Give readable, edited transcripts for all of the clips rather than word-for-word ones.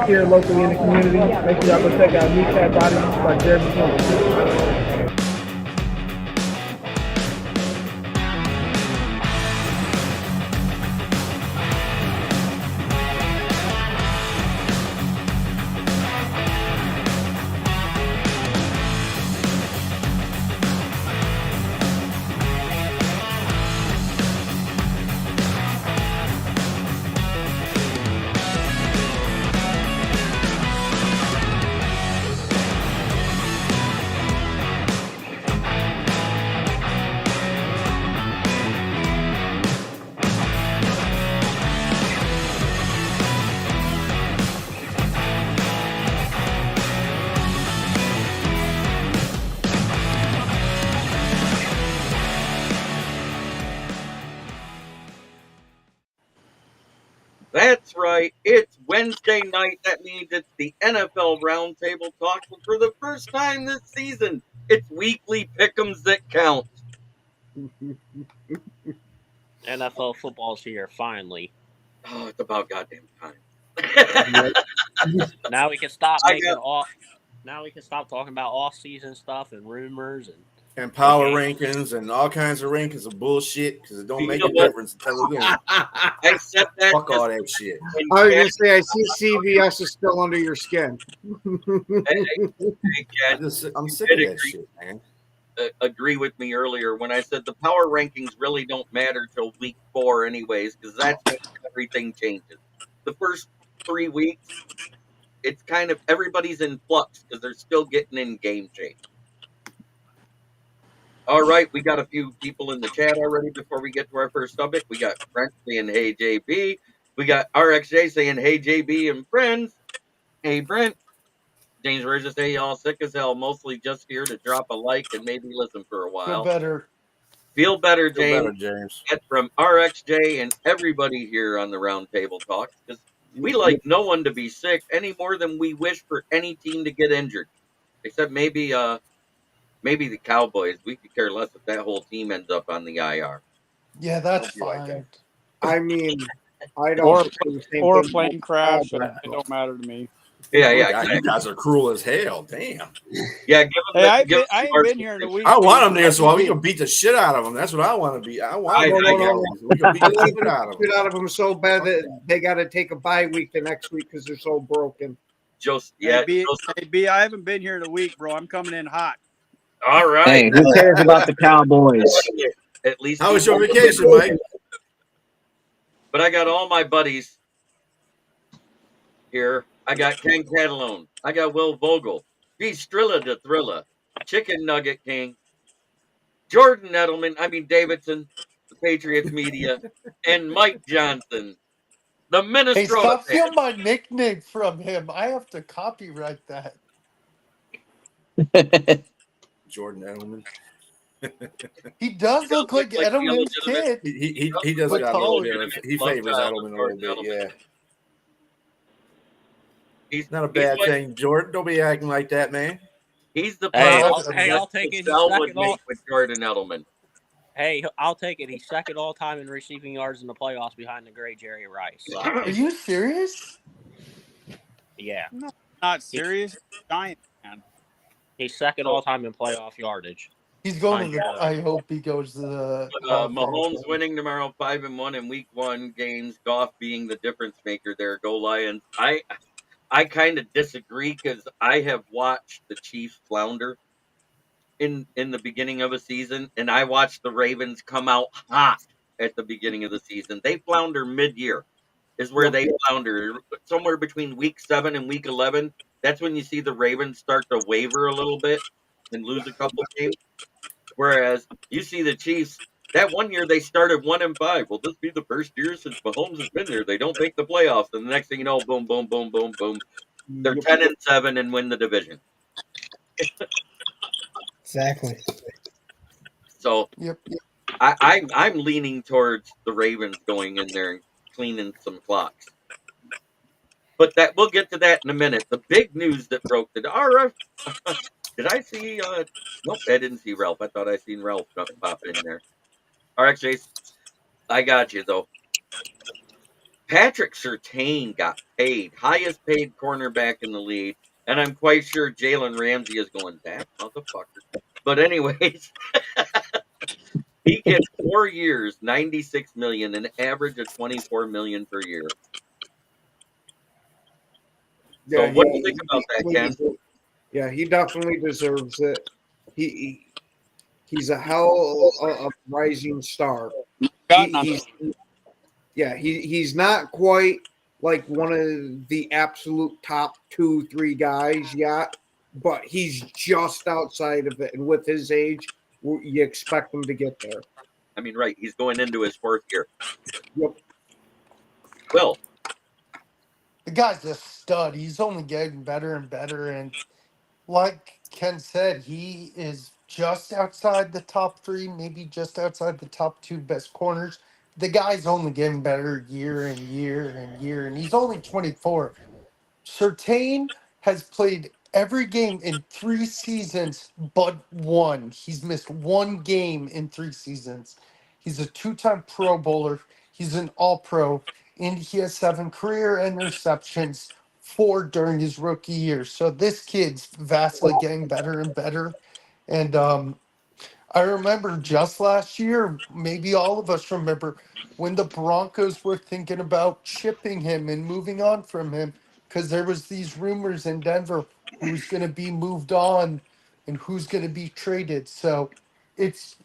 here locally in the community. Make sure y'all go check out Meat Cat Body by Jeremy Smith. That's right. It's Wednesday night. That means it's the NFL Roundtable Talk. For the first time this season, it's weekly Pick Ems that count. NFL football's here, finally. Oh, it's about goddamn time. Now we can stop Now we can stop talking about off-season stuff and rumors and power rankings and all kinds of rankings of bullshit because it don't make a difference until it's in. Except that fuck all that shit. I was gonna say, I see CBS is still under your skin. I'm sick of that shit, man. Agree with me earlier when I said the power rankings really don't matter till week 4 anyways, because that's when everything changes. The first 3 weeks, it's kind of everybody's in flux because they're still getting in game shape. All right, we got a few people in the chat already before we get to our first subject. We got Brent saying, hey, JB. We got RXJ saying, hey, JB and friends. Hey, Brent. James Burgess, hey, y'all sick as hell. Mostly just here to drop a like and maybe listen for a while. Feel better. Feel better, James. Feel better, James. Get from RXJ and everybody here on the Roundtable Talk, because we like no one to be sick any more than we wish for any team to get injured. Except maybe the Cowboys. We could care less if that whole team ends up on the IR. Yeah, that's fine. Like I mean, I don't. Or a plane crash. It don't matter to me. Yeah. You guys are cruel as hell. Damn. Yeah, give them. Hey, I ain't been here in a week. I want them there so we can beat the shit out of them. That's what I want to be. I want them. We can beat the shit out of them. Out of them so bad that they got to take a bye week the next week because they're so broken. Hey, B, I haven't been here in a week, bro. I'm coming in hot. All right. Hey, who cares about the Cowboys? At least. How was your vacation, Mike? But I got all my buddies here. I got Ken Catalone. I got Will Vogel. B. Strilla de Thrilla. Chicken Nugget King. Jordan Davidson. The Patriots Media. And Mike Johnson. The Minnesota. Hey, stop stealing my nickname from him. I have to copyright that. Jordan Edelman. He does look like Edelman's kid. He does got a little bit. He favors Edelman a little bit, yeah. He's not a bad thing, Jordan. Don't be acting like that, man. He's the I'll take it. With Jordan Edelman. Hey, I'll take it. He's second all time in receiving yards in the playoffs behind the great Jerry Rice. So. Are you serious? Yeah. No, not serious. Giant man. He's second all time in playoff yardage. He's going to I hope he goes to the Mahomes winning tomorrow 5-1 in week 1 games, Goff being the difference maker there. Go Lions. I kind of disagree because I have watched the Chiefs flounder in the beginning of a season, and I watched the Ravens come out hot at the beginning of the season. They flounder mid-year is where they flounder. Somewhere between week 7 and week 11, that's when you see the Ravens start to waver a little bit and lose a couple games. Whereas you see the Chiefs, that one year they started 1-5. Will this be the first year since Mahomes has been there? They don't make the playoffs, and the next thing you know, boom, boom, boom, boom, boom. They're 10-7 and win the division. Exactly. So, I'm leaning towards the Ravens going in there and cleaning some clocks. But we'll get to that in a minute. The big news that broke the RF. Did I see? Nope, I didn't see Ralph. I thought I seen Ralph pop in there. RXJ, I got you though. Patrick Surtain got paid, highest paid cornerback in the league, and I'm quite sure Jalen Ramsey is going, that motherfucker. But anyways, he gets 4 years, $96 million, an average of $24 million per year. So Yeah, what do you think about that, definitely Ken? yeah, he definitely deserves it. He's a hell of a rising star. Got none. He's not quite like one of the absolute top 2-3 guys yet, but he's just outside of it. And with his age, you expect him to get there. I mean, right, he's going into his 4th year. Yep. Will, The guy's a stud. He's only getting better and better. And like Ken said, he is just outside the top 3, maybe just outside the top 2 best corners. The guy's only getting better year and year and year. And he's only 24. Surtain has played every game in 3 seasons but one. He's missed one game in 3 seasons. He's a 2-time Pro Bowler. He's an All Pro, and he has 7 career interceptions, 4 during his rookie year. So this kid's vastly getting better and better. And I remember just last year, maybe all of us remember when the Broncos were thinking about shipping him and moving on from him because there was these rumors in Denver who's going to be moved on and who's going to be traded. So it's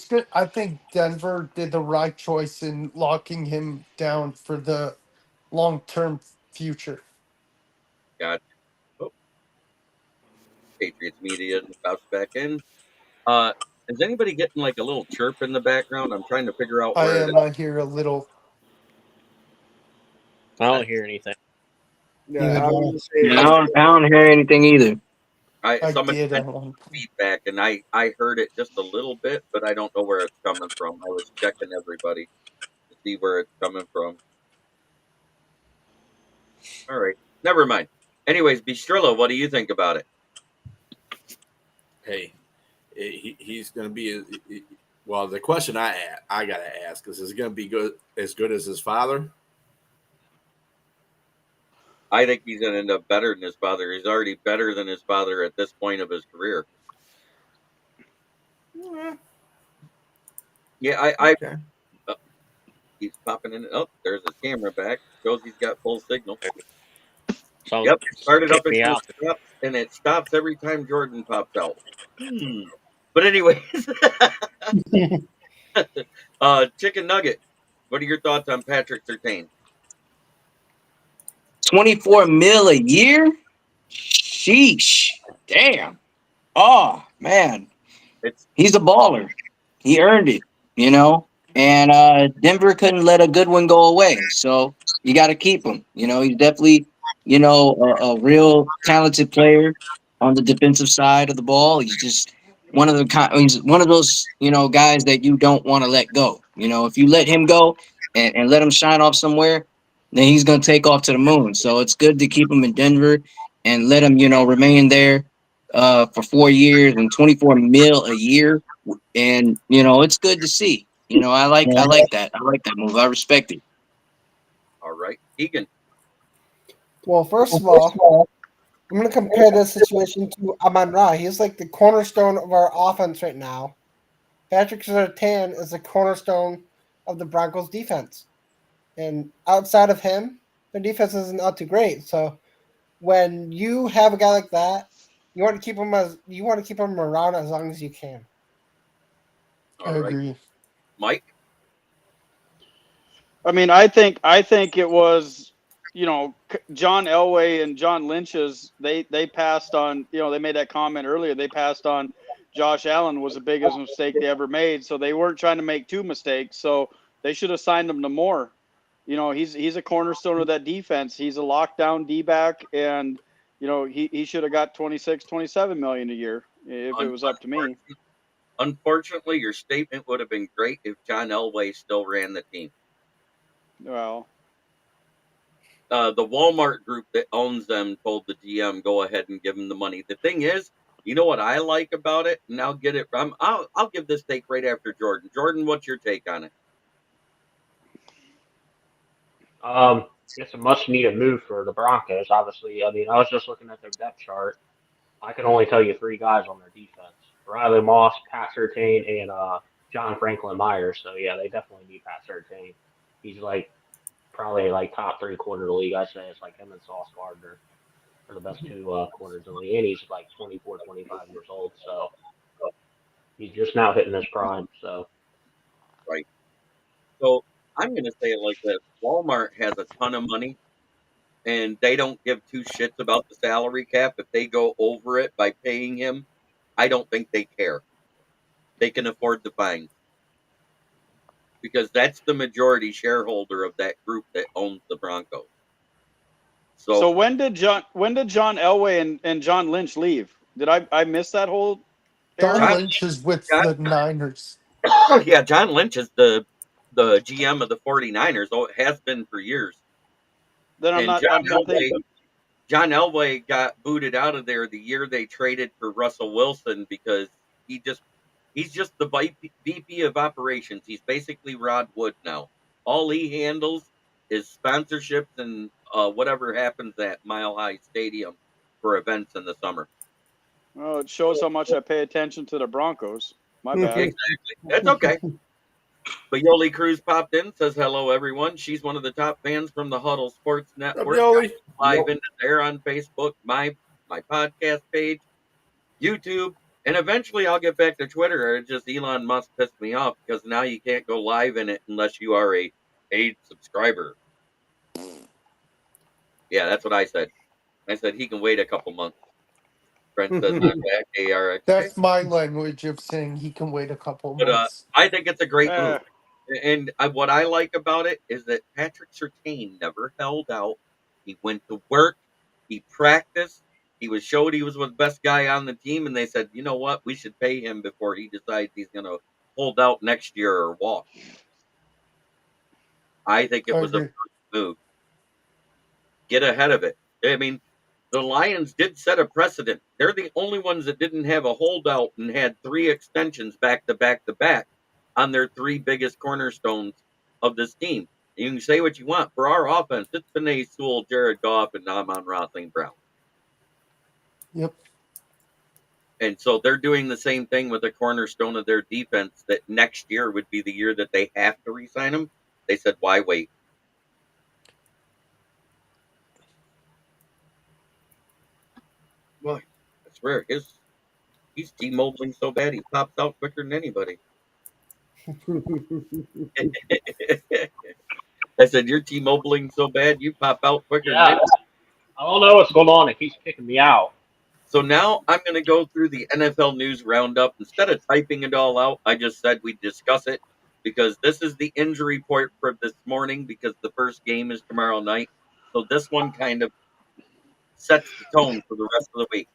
good. I think Denver did the right choice in locking him down for the long-term future. got Patriots media bounced back in. Is anybody getting like a little chirp in the background? I'm trying to figure out I where it am. is. I hear a little. I don't hear anything. Yeah, Even I though would say I don't hear anything either. I Somebody did mentioned at one point. feedback, and I heard it just a little bit, but I don't know where it's coming from. I was checking everybody to see where it's coming from. All right, never mind. Anyways, Bistrilla, what do you think about it? Hey, he's going to be. Well, the question I got to ask is he going to be as good as his father? I think he's going to end up better than his father. He's already better than his father at this point of his career. Yeah, Okay. he's popping in. Oh, there's his camera back. Shows he's got full signal. So Yep, started up kick and me goes out. stops, and it stops every time Jordan pops out. But anyways, Chicken Nugget, what are your thoughts on Patrick Surtain? 24 mil a year? Sheesh. Damn. Oh, man. It's He's a baller. He earned it, you know? And Denver couldn't let a good one go away. So you got to keep him. You know, he's definitely, a real talented player on the defensive side of the ball. He's just he's one of those, guys that you don't want to let go. You know, if you let him go and let him shine off somewhere, then he's going to take off to the moon. So it's good to keep him in Denver and let him, remain there for 4 years and 24 mil a year. And it's good to see. I like that. I like that move. I respect it. all right. Egan, Well, first of all, I'm going to compare this situation to Amon Ra. He's like the cornerstone of our offense right now. Patrick Surtain is the cornerstone of the Broncos defense. And outside of him, their defense isn't all too great. So when you have a guy like that, you want to keep him around as long as you can. all I right. agree. Mike, I mean, I think it was, John Elway and John Lynch's. They passed on. They made that comment earlier. They passed on. Josh Allen was the biggest mistake they ever made. So they weren't trying to make 2 mistakes. So they should have signed him to more. He's a cornerstone of that defense. He's a lockdown D-back, and he should have got 26, 27 million a year if it was up to me. unfortunately, your statement would have been great if John Elway still ran the team. Well, The Walmart group that owns them told the GM, go ahead and give him the money. The thing is, you know what I like about it? And I'll get it. I'll give this take right after Jordan. Jordan, what's your take on it? It's a much-needed move for the Broncos. Obviously, I mean, I was just looking at their depth chart. I can only tell you three guys on their defense: Riley Moss, Pat Surtain, and John Franklin Myers. So yeah, they definitely need Pat Surtain. He's like probably like top three corner in the league. I say it's like him and Sauce Gardner are the best two corners in the league. And he's like 24, 25 years old. So he's just now hitting his prime. So Right. So I'm going to say it like this: Walmart has a ton of money, and they don't give two shits about the salary cap. If they go over it by paying him, I don't think they care. They can afford the fines because that's the majority shareholder of that group that owns the Broncos. So when did John Elway and John Lynch leave? Did I miss that whole John era? Lynch is with the Niners. Yeah, John Lynch is the GM of the 49ers. Oh, it has been for years. Then And I'm thinking. John Elway got booted out of there the year they traded for Russell Wilson because he's just the VP of operations. He's basically Rod Wood now. All he handles is sponsorships and whatever happens at Mile High Stadium for events in the summer. Well, it shows how much I pay attention to the Broncos. My bad. Exactly. That's okay. But Yoli Cruz popped in, says hello, everyone. She's one of the top fans from the Huddle Sports Network. Yoli? Live in there on Facebook, my podcast page, YouTube, and eventually I'll get back to Twitter. It's just Elon Musk pissed me off because now you can't go live in it unless you are a paid subscriber. Yeah, that's what I said. I said he can wait a couple months. Brent says I'm back. ARX. That's my language of saying he can wait a couple But months. I think it's a great move. And what I like about it is that Patrick Surtain never held out. He went to work. He practiced. He was showed he was the best guy on the team, and they said, you know what, we should pay him before he decides he's going to hold out next year or walk. I think it I was a agree. move. Get ahead of it. I mean, the Lions did set a precedent. They're the only ones that didn't have a holdout and had 3 extensions back to back to back on their 3 biggest cornerstones of this team. You can say what you want. For our offense, it's Penei Sewell, Jared Goff, and Amon-Ra St. Brown. Yep. And so they're doing the same thing with the cornerstone of their defense that next year would be the year that they have to re-sign him. They said, why wait? Well, I swear, he's T-mobiling so bad he pops out quicker than anybody. I said, you're T-mobiling so bad you pop out quicker than yeah, anybody. I don't know what's going on. It keeps kicking me out. So now I'm going to go through the NFL news roundup. Instead of typing it all out, I just said we'd discuss it because this is the injury report for this morning because the first game is tomorrow night. So this one kind of sets the tone for the rest of the week.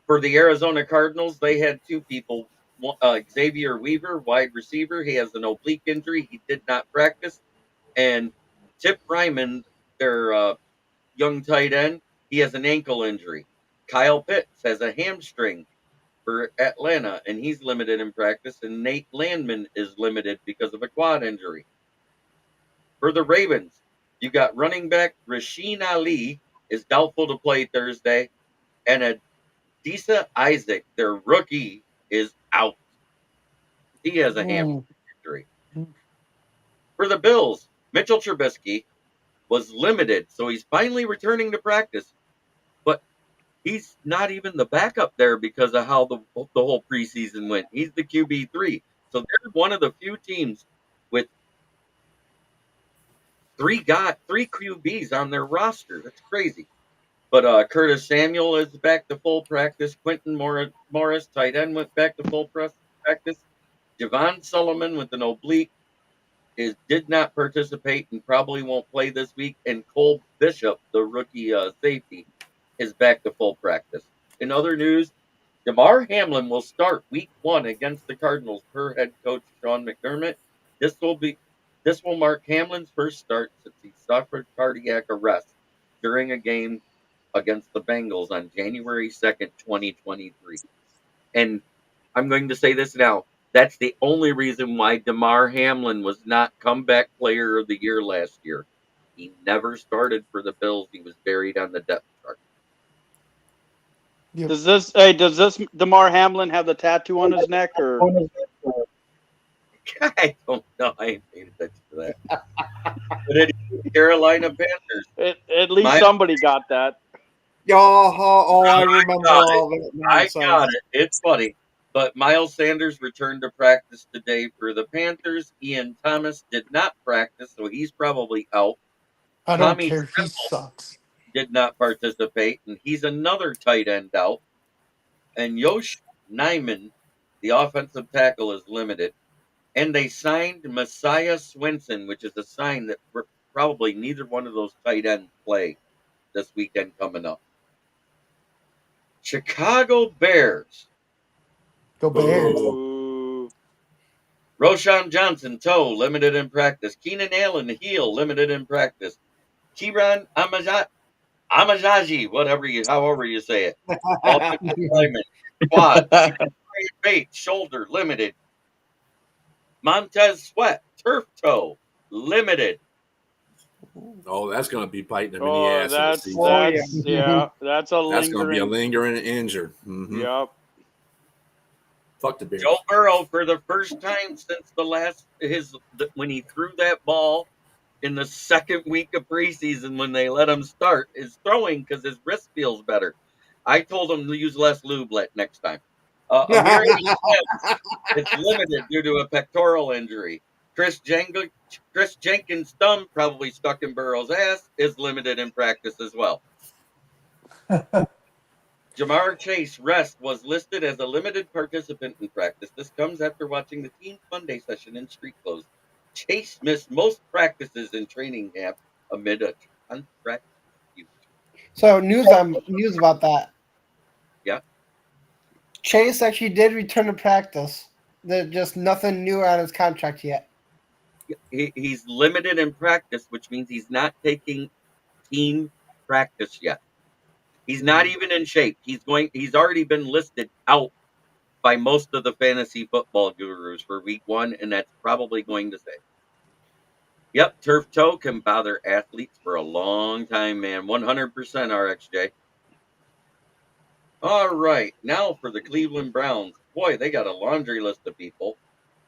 For the Arizona Cardinals, they had 2 people. Xavier Weaver, wide receiver, he has an oblique injury. He did not practice. And Tip Ryman, their young tight end, he has an ankle injury. Kyle Pitts has a hamstring for Atlanta, and he's limited in practice. And Nate Landman is limited because of a quad injury. For the Ravens, you got running back Rasheen Ali is doubtful to play Thursday, and Adisa Isaac, their rookie, is out. He has a hamstring injury. For the Bills, Mitchell Trubisky was limited, so he's finally returning to practice. But he's not even the backup there because of how the whole preseason went. He's the QB3. So they're one of the few teams with 3 QBs on their roster. That's crazy. But Curtis Samuel is back to full practice. Quentin Morris, tight end, went back to full practice. Javon Sullivan with an oblique did not participate and probably won't play this week. And Cole Bishop, the rookie safety, is back to full practice. In other news, Damar Hamlin will start week 1 against the Cardinals per head coach Sean McDermott. This will mark Hamlin's first start since he suffered cardiac arrest during a game against the Bengals on January 2nd, 2023. And I'm going to say this now. That's the only reason why Damar Hamlin was not comeback player of the year last year. He never started for the Bills. He was buried on the depth chart. Does this Damar Hamlin have the tattoo on his neck or? I don't know. I ain't paying attention to that. But anyway, Carolina Panthers. At least My- somebody got that. I remember all that I nonsense. got it. It's funny. But Miles Sanders returned to practice today for the Panthers. Ian Thomas did not practice, so he's probably out. I don't Tommy care. He Tremble sucks. did not participate, and he's another tight end out. And Yosh Nyman, the offensive tackle, is limited. And they signed Messiah Swinson, which is a sign that probably neither one of those tight ends play this weekend coming up. Chicago Bears. Go Bears. Ooh. Roshan Johnson, toe, limited in practice. Keenan Allen, heel, limited in practice. Kiran Amajaji, however you say it. Offensive lineman, quad. Bates, shoulder, limited. Montez Sweat, turf toe, limited. Oh, that's going to be biting him in the Oh, ass. that's in the season. that's a That's going to be a lingering. lingering injury. Mm-hmm. Yep. Fuck the Bears. Joe Burrow, for the first time since when he threw that ball in the second week of preseason when they let him start, is throwing because his wrist feels better. I told him to use less lube next time. Amir is limited due to a pectoral injury. Chris Jenkins' thumb, probably stuck in Burrow's ass, is limited in practice as well. Jamar Chase rest was listed as a limited participant in practice. This comes after watching the team's Monday session in street clothes. Chase missed most practices in training camp amid a contract dispute. So news about that. Yeah. Chase actually did return to practice. There's just nothing new on his contract yet. He's limited in practice, which means he's not taking team practice yet. He's not even in shape. He's already been listed out by most of the fantasy football gurus for week 1, and that's probably going to say. Yep, turf toe can bother athletes for a long time, man. 100% RXJ. All right, now for the Cleveland Browns. Boy, they got a laundry list of people.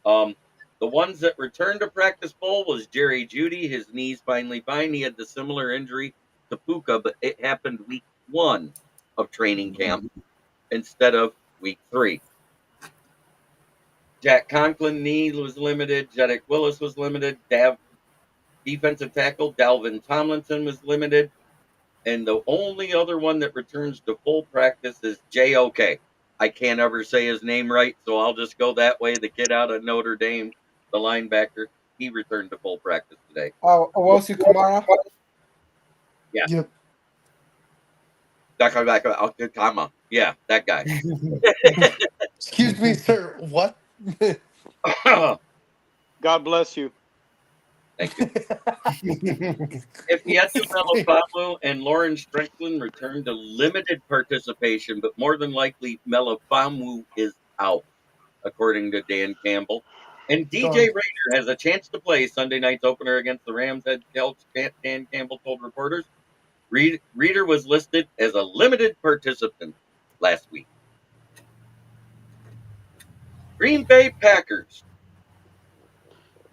The ones that returned to practice full was Jerry Jeudy. His knee's finally fine. He had the similar injury to Puka, but it happened week 1 of training camp instead of week 3. Jack Conklin knee was limited. Jeddick Willis was limited. Defensive tackle Dalvin Tomlinson was limited. And the only other one that returns to full practice is JOK. I can't ever say his name right, so I'll just go that way. The kid out of Notre Dame, the linebacker, he returned to full practice today. Oh, Owosu Kamara? Yeah. Yep. Yeah, that guy. Excuse me, sir. What? God bless you. Thank you. If Yetu Melifonwu and Lauren Strickland return to limited participation, but more than likely Melifonwu is out, according to Dan Campbell. And DJ Rader has a chance to play Sunday night's opener against the Rams. Head coach Dan Campbell told reporters. Reader was listed as a limited participant last week. Green Bay Packers.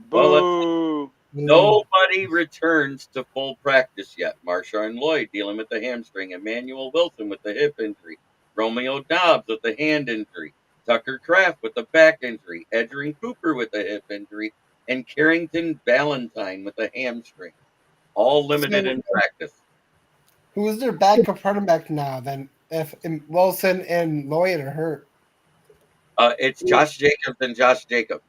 Boo. Nobody returns to full practice yet. Marshawn Lloyd dealing with the hamstring. Emmanuel Wilson with the hip injury. Romeo Dobbs with the hand injury. Tucker Kraft with the back injury. Edgerrin Cooper with the hip injury. And Carrington Valentine with the hamstring. All limited in practice. Who is their backup running back now then if Wilson and Lloyd are hurt? It's Josh Jacobs and Josh Jacobs.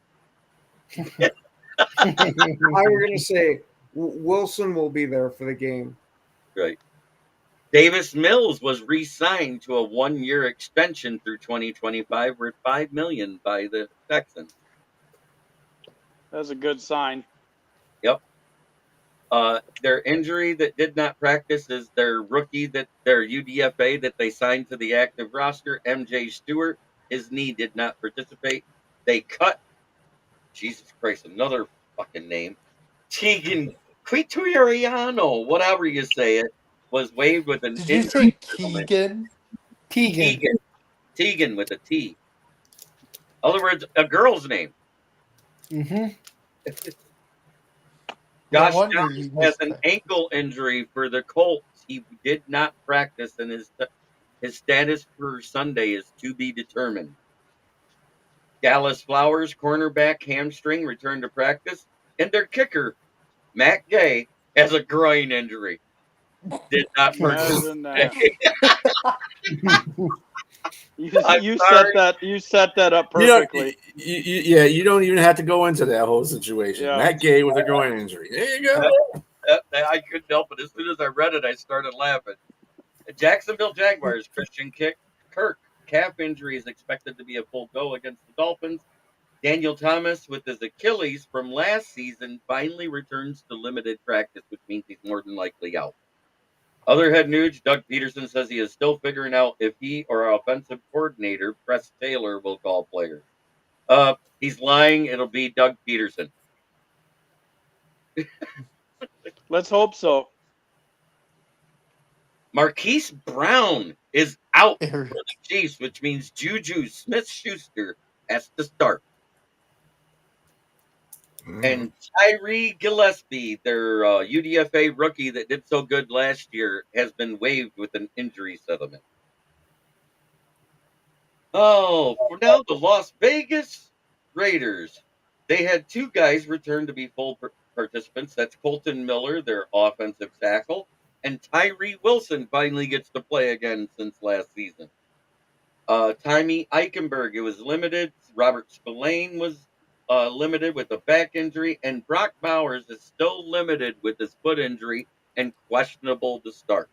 I was going to say Wilson will be there for the game. Right. Davis Mills was re-signed to a 1-year extension through 2025 worth $5 million by the Texans. That's a good sign. Yep. Their injury that did not practice is their rookie, their UDFA that they signed to the active roster, MJ Stewart. His knee did not participate. They cut, Jesus Christ, another fucking name, Tegan Quitoriano, whatever you say it, was waived with an Did you injury say settlement. Keegan? Tegan. Tegan with a T. In other words, a girl's name. Mm-hmm. No Josh wonder Downs he has missed an practice. ankle injury for the Colts. He did not practice, and his status for Sunday is to be determined. Dallas Flowers, cornerback hamstring, returned to practice, and their kicker, Matt Gay, has a groin injury. Did not Imagine participate. that. I'm You sorry. set that up You know, perfectly. yeah, you don't even have to go into that whole situation. Yeah. Matt Gay with a groin injury. There you go. I couldn't help it. As soon as I read it, I started laughing. Jacksonville Jaguars, Christian Kirk, calf injury is expected to be a full go against the Dolphins. Daniel Thomas, with his Achilles from last season, finally returns to limited practice, which means he's more than likely out. Other head news, Doug Peterson says he is still figuring out if he or our offensive coordinator, Press Taylor, will call players. He's lying. It'll be Doug Peterson. Let's hope so. Marquise Brown is out for Eric. the Chiefs, which means Juju Smith-Schuster has to start. And Tyree Gillespie, their UDFA rookie that did so good last year, has been waived with an injury settlement. Oh, for now, the Las Vegas Raiders. They had two guys return to be full participants. That's Colton Miller, their offensive tackle, and Tyree Wilson finally gets to play again since last season. Timmy Eichenberg, it was limited. Robert Spillane was limited with a back injury, and Brock Bowers is still limited with his foot injury and questionable to start.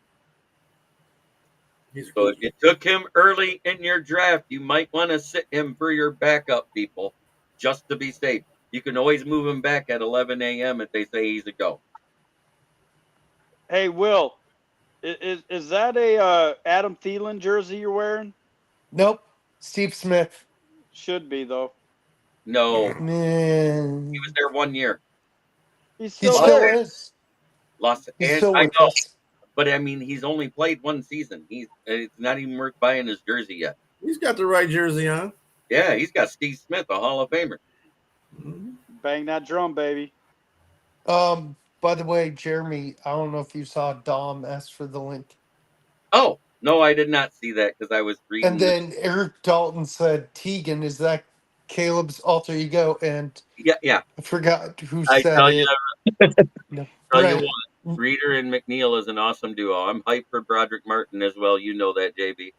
So if you took him early in your draft, you might want to sit him for your backup people, just to be safe. You can always move him back at 11 a.m. if they say he's a go. Hey, Will, is that a Adam Thielen jersey you're wearing? Nope. Steve Smith. Should be though. No, he Man. was there 1 year. He's He still still there. is. He's And still I with know, us. but I mean, he's only played one season. It's not even worth buying his jersey yet. He's got the right jersey on. Yeah, he's got Steve Smith, a Hall of Famer. Bang that drum, baby. By the way, Jeremy, I don't know if you saw Dom asked for the link. Oh, no, I did not see that because I was reading. And then Eric Dalton said, Tegan, is that Caleb's alter ego? And Yeah. I forgot who I said tell it. you, No. tell you Brent. what, Reader and McNeil is an awesome duo. I'm hyped for Broderick Martin as well. You know that, JB.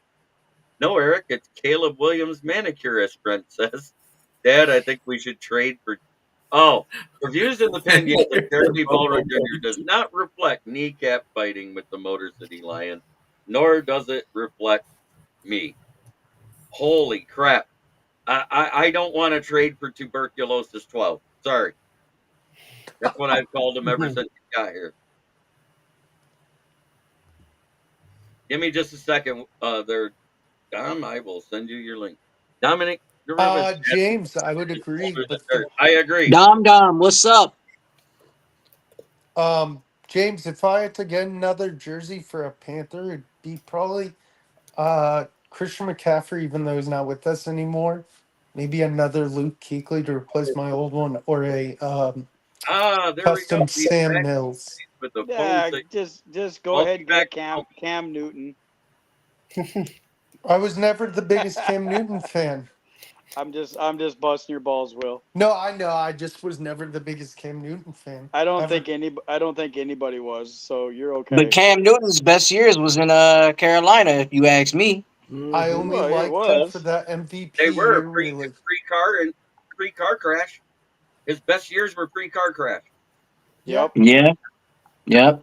No, Eric, it's Caleb Williams manicurist, Brent says. Dad, I think we should trade for. Oh, the views and opinions of Jeremy Ballroom Jr. does not reflect kneecap fighting with the Motor City Lions, nor does it reflect me. Holy crap. I don't want to trade for tuberculosis 12. Sorry. That's what I've called him ever since he got here. Give me just a second. There, Dom, I will send you your link. Dominic, James, I would agree with I agree. Dom, what's up? James, if I had to get another jersey for a Panther, it'd be probably Christian McCaffrey, even though he's not with us anymore. Maybe another Luke Kuechly to replace my old one, or a There custom we go. Sam Mills. With the Yeah, just go ahead and get Cam Newton. I was never the biggest Cam Newton fan. I'm just busting your balls, Will. No, I know. I just was never the biggest Cam Newton fan. I don't think anybody was. So you're okay. But Cam Newton's best years was in Carolina, if you ask me. I only liked him for that MVP They were year, really. pre-car crash. His best years were pre-car crash. Yep. Yep.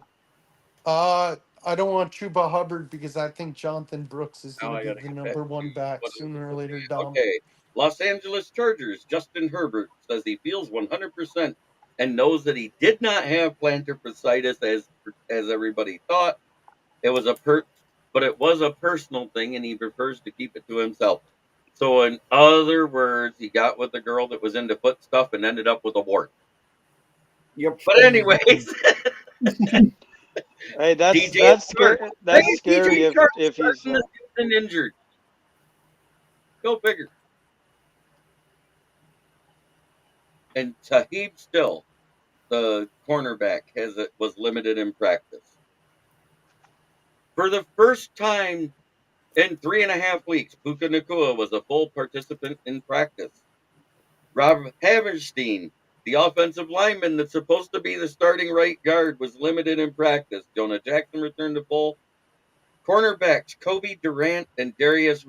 I don't want Chuba Hubbard because I think Jonathan Brooks is going to be the number one back sooner or later, Dom. Okay. Los Angeles Chargers, Justin Herbert says he feels 100% and knows that he did not have plantar fasciitis as everybody thought. It was but it was a personal thing, and he prefers to keep it to himself. So, in other words, he got with a girl that was into foot stuff and ended up with a wart. Yep. But anyways, Hey, that's DJ that's Chark. scary. That's Hey, scary DJ Chark if he's. starting the season injured. Go figure. And Tahib Still, the cornerback, was limited in practice. For the first time in 3.5 weeks, Puka Nakua was a full participant in practice. Rob Haverstein, the offensive lineman that's supposed to be the starting right guard, was limited in practice. Jonah Jackson returned to full. Cornerbacks Kobe Durant and Darius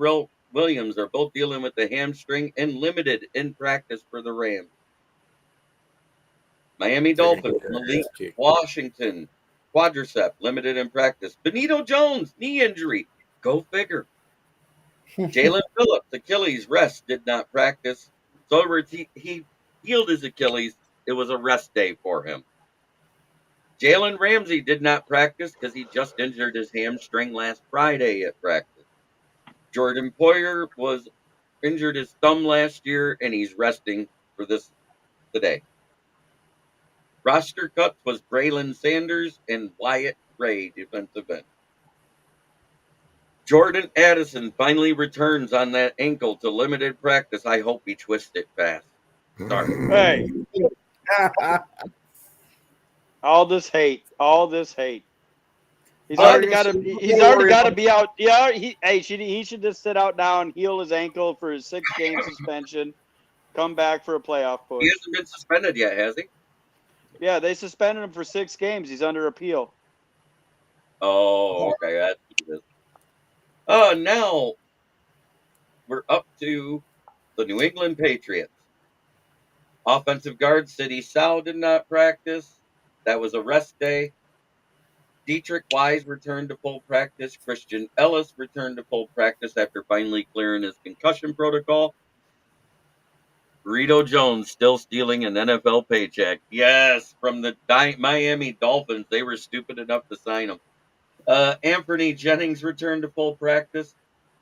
Williams are both dealing with the hamstring and limited in practice for the Rams. Miami They're gonna Dolphins, get their Malik ass kicked. Washington, quadricep, limited in practice. Benito Jones, knee injury. Go figure. Jalen Phillips, Achilles rest, did not practice. So he healed his Achilles. It was a rest day for him. Jalen Ramsey did not practice because he just injured his hamstring last Friday at practice. Jordan Poyer was injured his thumb last year and he's resting for this today. Roster cuts was Braylon Sanders and Wyatt Gray, defensive end. Jordan Addison finally returns on that ankle to limited practice. I hope he twists it fast. Sorry. Hey, all this hate. He's already got to. He's already got to be out. Yeah, he should just sit out now and heal his ankle for his 6-game suspension. Come back for a playoff He push. hasn't been suspended yet, has he? Yeah, they suspended him for 6 games. He's under appeal. Oh, okay. That's what it is. Now we're up to the New England Patriots. Offensive guard City Sal did not practice. That was a rest day. Dietrich Wise returned to full practice. Christian Ellis returned to full practice after finally clearing his concussion protocol. Burrito Jones still stealing an NFL paycheck. Yes, from the Miami Dolphins. They were stupid enough to sign him. Anthony Jennings returned to full practice,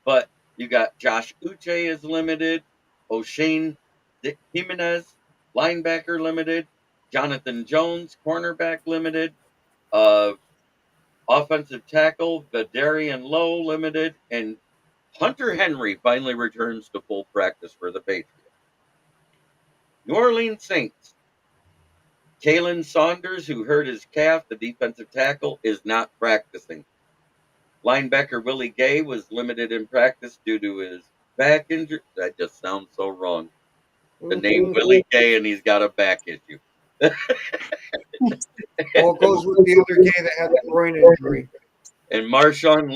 but you got Josh Uche is limited. O'Shane Jimenez, linebacker, limited. Jonathan Jones, cornerback, limited. Offensive tackle, Vidarian Lowe, limited. And Hunter Henry finally returns to full practice for the Patriots. New Orleans Saints. Kalen Saunders, who hurt his calf, the defensive tackle, is not practicing. Linebacker Willie Gay was limited in practice due to his back injury. That just sounds so wrong. The name Willie Gay and he's got a back issue. Well, it goes with the other guy that had the groin injury. And Marshawn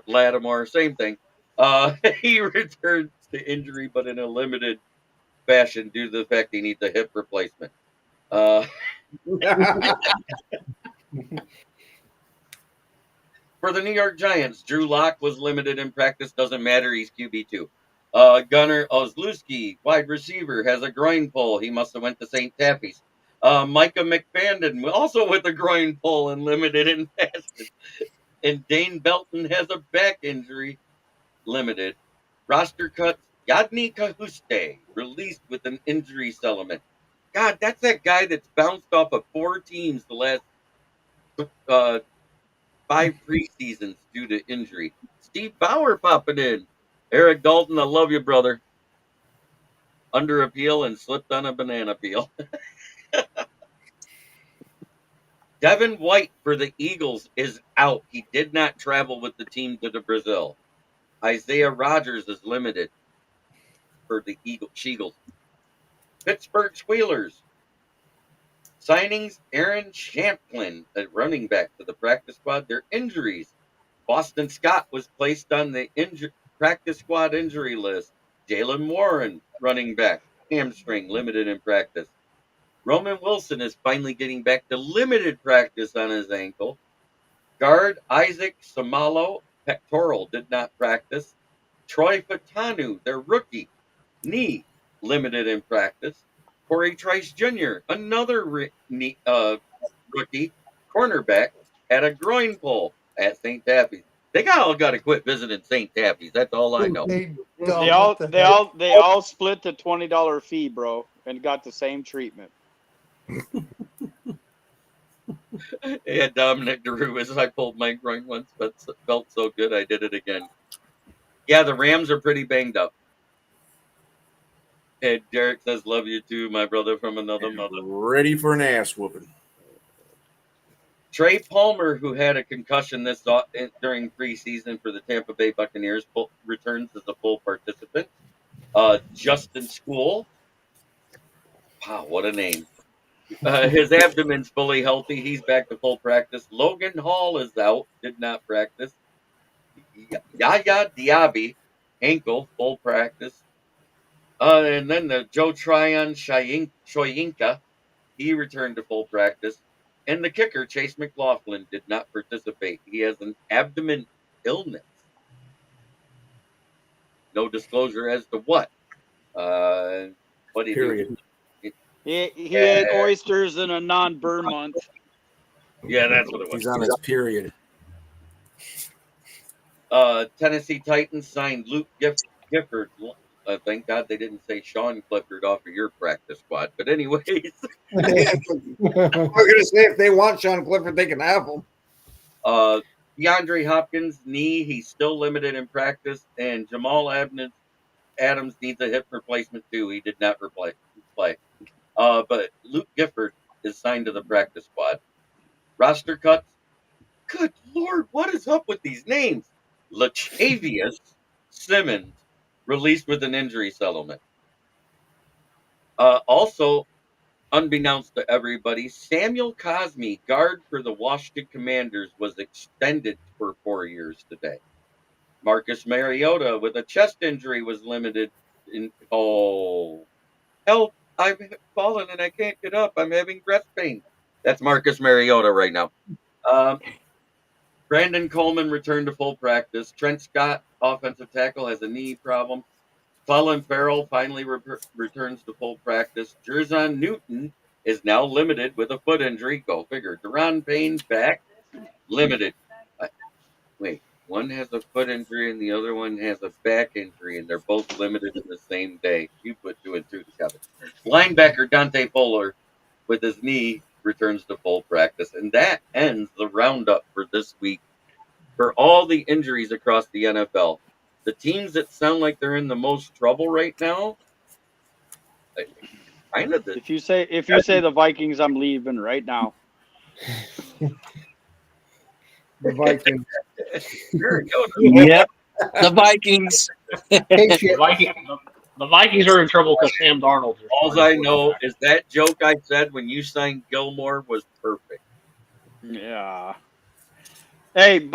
Lattimore, same thing. He returned to injury, but in a limited fashion due to the fact he needs a hip replacement. For the New York Giants, Drew Lock was limited in practice. Doesn't matter. He's QB2. Gunnar Ozlewski, wide receiver, has a groin pull. He must have went to St. Taffy's. Micah McFadden, also with a groin pull and limited in fashion. And Dane Belton has a back injury, limited. Roster cuts, Yadni Kahuste, released with an injury settlement. God, that's that guy that's bounced off of 4 teams the last 5 preseasons due to injury. Steve Bauer popping in. Eric Dalton, I love you, brother. Under appeal and slipped on a banana peel. Devin White for the Eagles is out. He did not travel with the team to the Brazil. Isaiah Rodgers is limited for the Eagles. Pittsburgh Squealers. Signings, Aaron Champlin, a running back to the practice squad. Their injuries. Boston Scott was placed on the practice squad injury list. Jalen Warren, running back, hamstring, limited in practice. Roman Wilson is finally getting back to limited practice on his ankle. Guard Isaac Samalo, pectoral, did not practice. Troy Fatanu, their rookie, knee, limited in practice. Corey Trice Jr., another rookie, cornerback, had a groin pull at St. Taffy's. They all got to quit visiting St. Taffy's. That's all I know. Hey, They Dom, all what the heck? they all split the $20 fee, bro, and got the same treatment. Yeah, Dominic Drew as I pulled my groin once, but felt so good I did it again. Yeah, the Rams are pretty banged up. And Derek says, "Love you too, my brother from another mother." Ready for an ass whooping. Trey Palmer, who had a concussion during preseason for the Tampa Bay Buccaneers, returns as a full participant. Justin School, wow, what a name! His abdomen's fully healthy. He's back to full practice. Logan Hall is out, did not practice. Yaya Diaby, ankle, full practice. And then the Joe Tryon Shoyinka, he returned to full practice. And the kicker, Chase McLaughlin, did not participate. He has an abdomen illness. No disclosure as to what. What he Period. do? He ate oysters in a non-burn month. Yeah, that's what it was. He's on his period. Tennessee Titans signed Luke Gifford. Thank God they didn't say Sean Clifford off of your practice squad. But anyways, I'm gonna say if they want Sean Clifford, they can have him. DeAndre Hopkins' knee, he's still limited in practice, and Jamal Adams needs a hip replacement too. He did not play. But Luke Gifford is signed to the practice squad. Roster cuts. Good Lord, what is up with these names? Latavius Simmons released with an injury settlement. Also, unbeknownst to everybody, Samuel Cosme, guard for the Washington Commanders, was extended for 4 years today. Marcus Mariota, with a chest injury, was limited in. Oh, help! I've fallen and I can't get up. I'm having breast pain. That's Marcus Mariota right now. Brandon Coleman returned to full practice. Trent Scott, offensive tackle, has a knee problem. Clelin Ferrell finally returns to full practice. Jerzon Newton is now limited with a foot injury. Go figure. Deron Payne back, limited. Wait, one has a foot injury and the other one has a back injury, and they're both limited in the same day. You put 2 and 2 together. Linebacker Dante Fuller, with his knee, returns to full practice. And that ends the roundup for this week for all the injuries across the NFL. The teams that sound like they're in the most trouble right now, kind of the If you say the Vikings, I'm leaving right now. The Vikings. Sure, go Yep. The Vikings. Patriots. The Vikings are in trouble because Sam Darnold's All I know is that joke I said when you signed Gilmore was perfect. Yeah. Hey,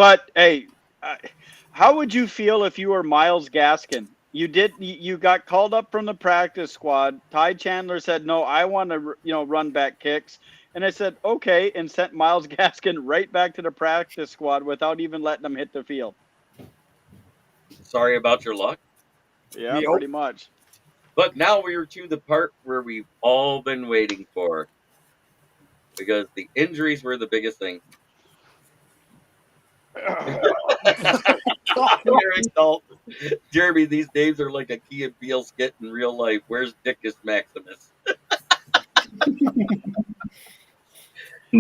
how would you feel if you were Myles Gaskin? You got called up from the practice squad. Ty Chandler said, "No, I want to, run back kicks." And I said, "Okay," and sent Myles Gaskin right back to the practice squad without even letting him hit the field. Sorry about your luck. Yeah, Yep. pretty much. But now we are to the part where we've all been waiting for, because the injuries were the biggest thing. Jeremy, these names are like a Key and Peele skit in real life. Where's Dickus Maximus?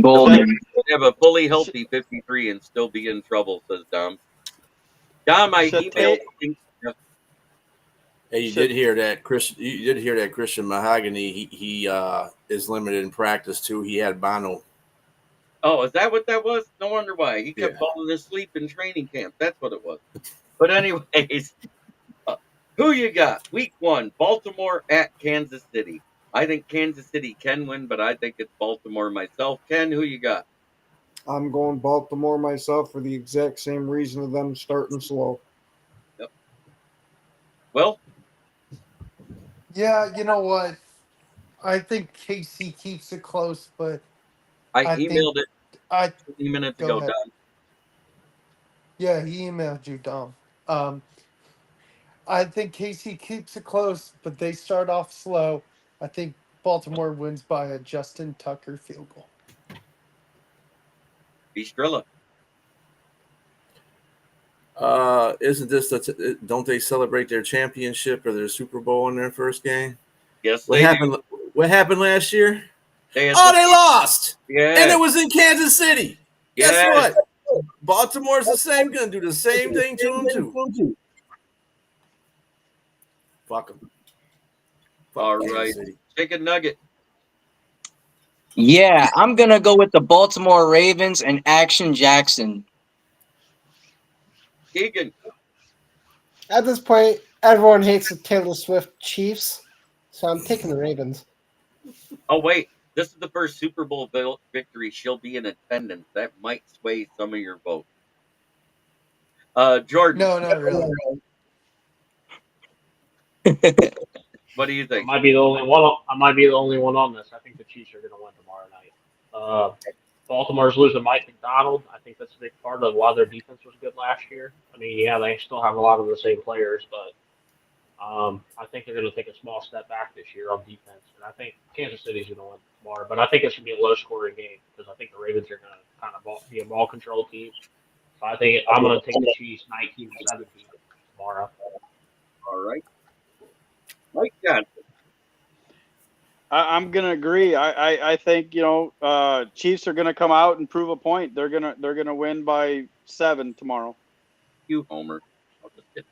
Golden. Have a fully healthy 53 and still be in trouble, says Dom. Dom, I emailed. Hey, you did hear that, Chris? You did hear that Christian Mahogany? He is limited in practice too. He had mono. Oh, is that what that was? No wonder why he kept falling asleep in training camp. That's what it was. But anyways, who you got? Week 1, Baltimore at Kansas City. I think Kansas City can win, but I think it's Baltimore myself. Ken, who you got? I'm going Baltimore myself for the exact same reason of them starting slow. Yep. Well, Yeah, you know what? I think KC keeps it close, but I I emailed think it 20 minutes go ago, ahead. Don. Yeah, he emailed you, Dom. I think KC keeps it close, but they start off slow. I think Baltimore wins by a Justin Tucker field goal. Bistrilla. Isn't this don't they celebrate their championship or their Super Bowl in their first game? Yes, What they happened? do. What happened last year? They lost. Yeah. And it was in Kansas City. Guess Yes. what? Baltimore's the same. Going to do the same thing to them, too. Fuck them. All right. Chicken nugget. Yeah, I'm gonna go with the Baltimore Ravens and Action Jackson. Keegan. At this point, everyone hates the Taylor Swift Chiefs, so I'm taking the Ravens. Oh, wait. This is the first Super Bowl victory. She'll be in attendance. That might sway some of your vote. Jordan. No, not really. What do you think? I might be the only one. I might be the only one on this. I think the Chiefs are going to win tomorrow night. Baltimore's losing Mike McDonald. I think that's a big part of why their defense was good last year. I mean, yeah, they still have a lot of the same players, but I think they're going to take a small step back this year on defense. And I think Kansas City's going to win tomorrow, but I think it's going to be a low-scoring game because I think the Ravens are going to kind of be a ball control team. So I think I'm going to take the Chiefs 19-17 tomorrow. All right. Mike Johnson. I'm gonna agree. I think Chiefs are gonna come out and prove a point. They're gonna win by 7 tomorrow. You homer. I'll just kidding.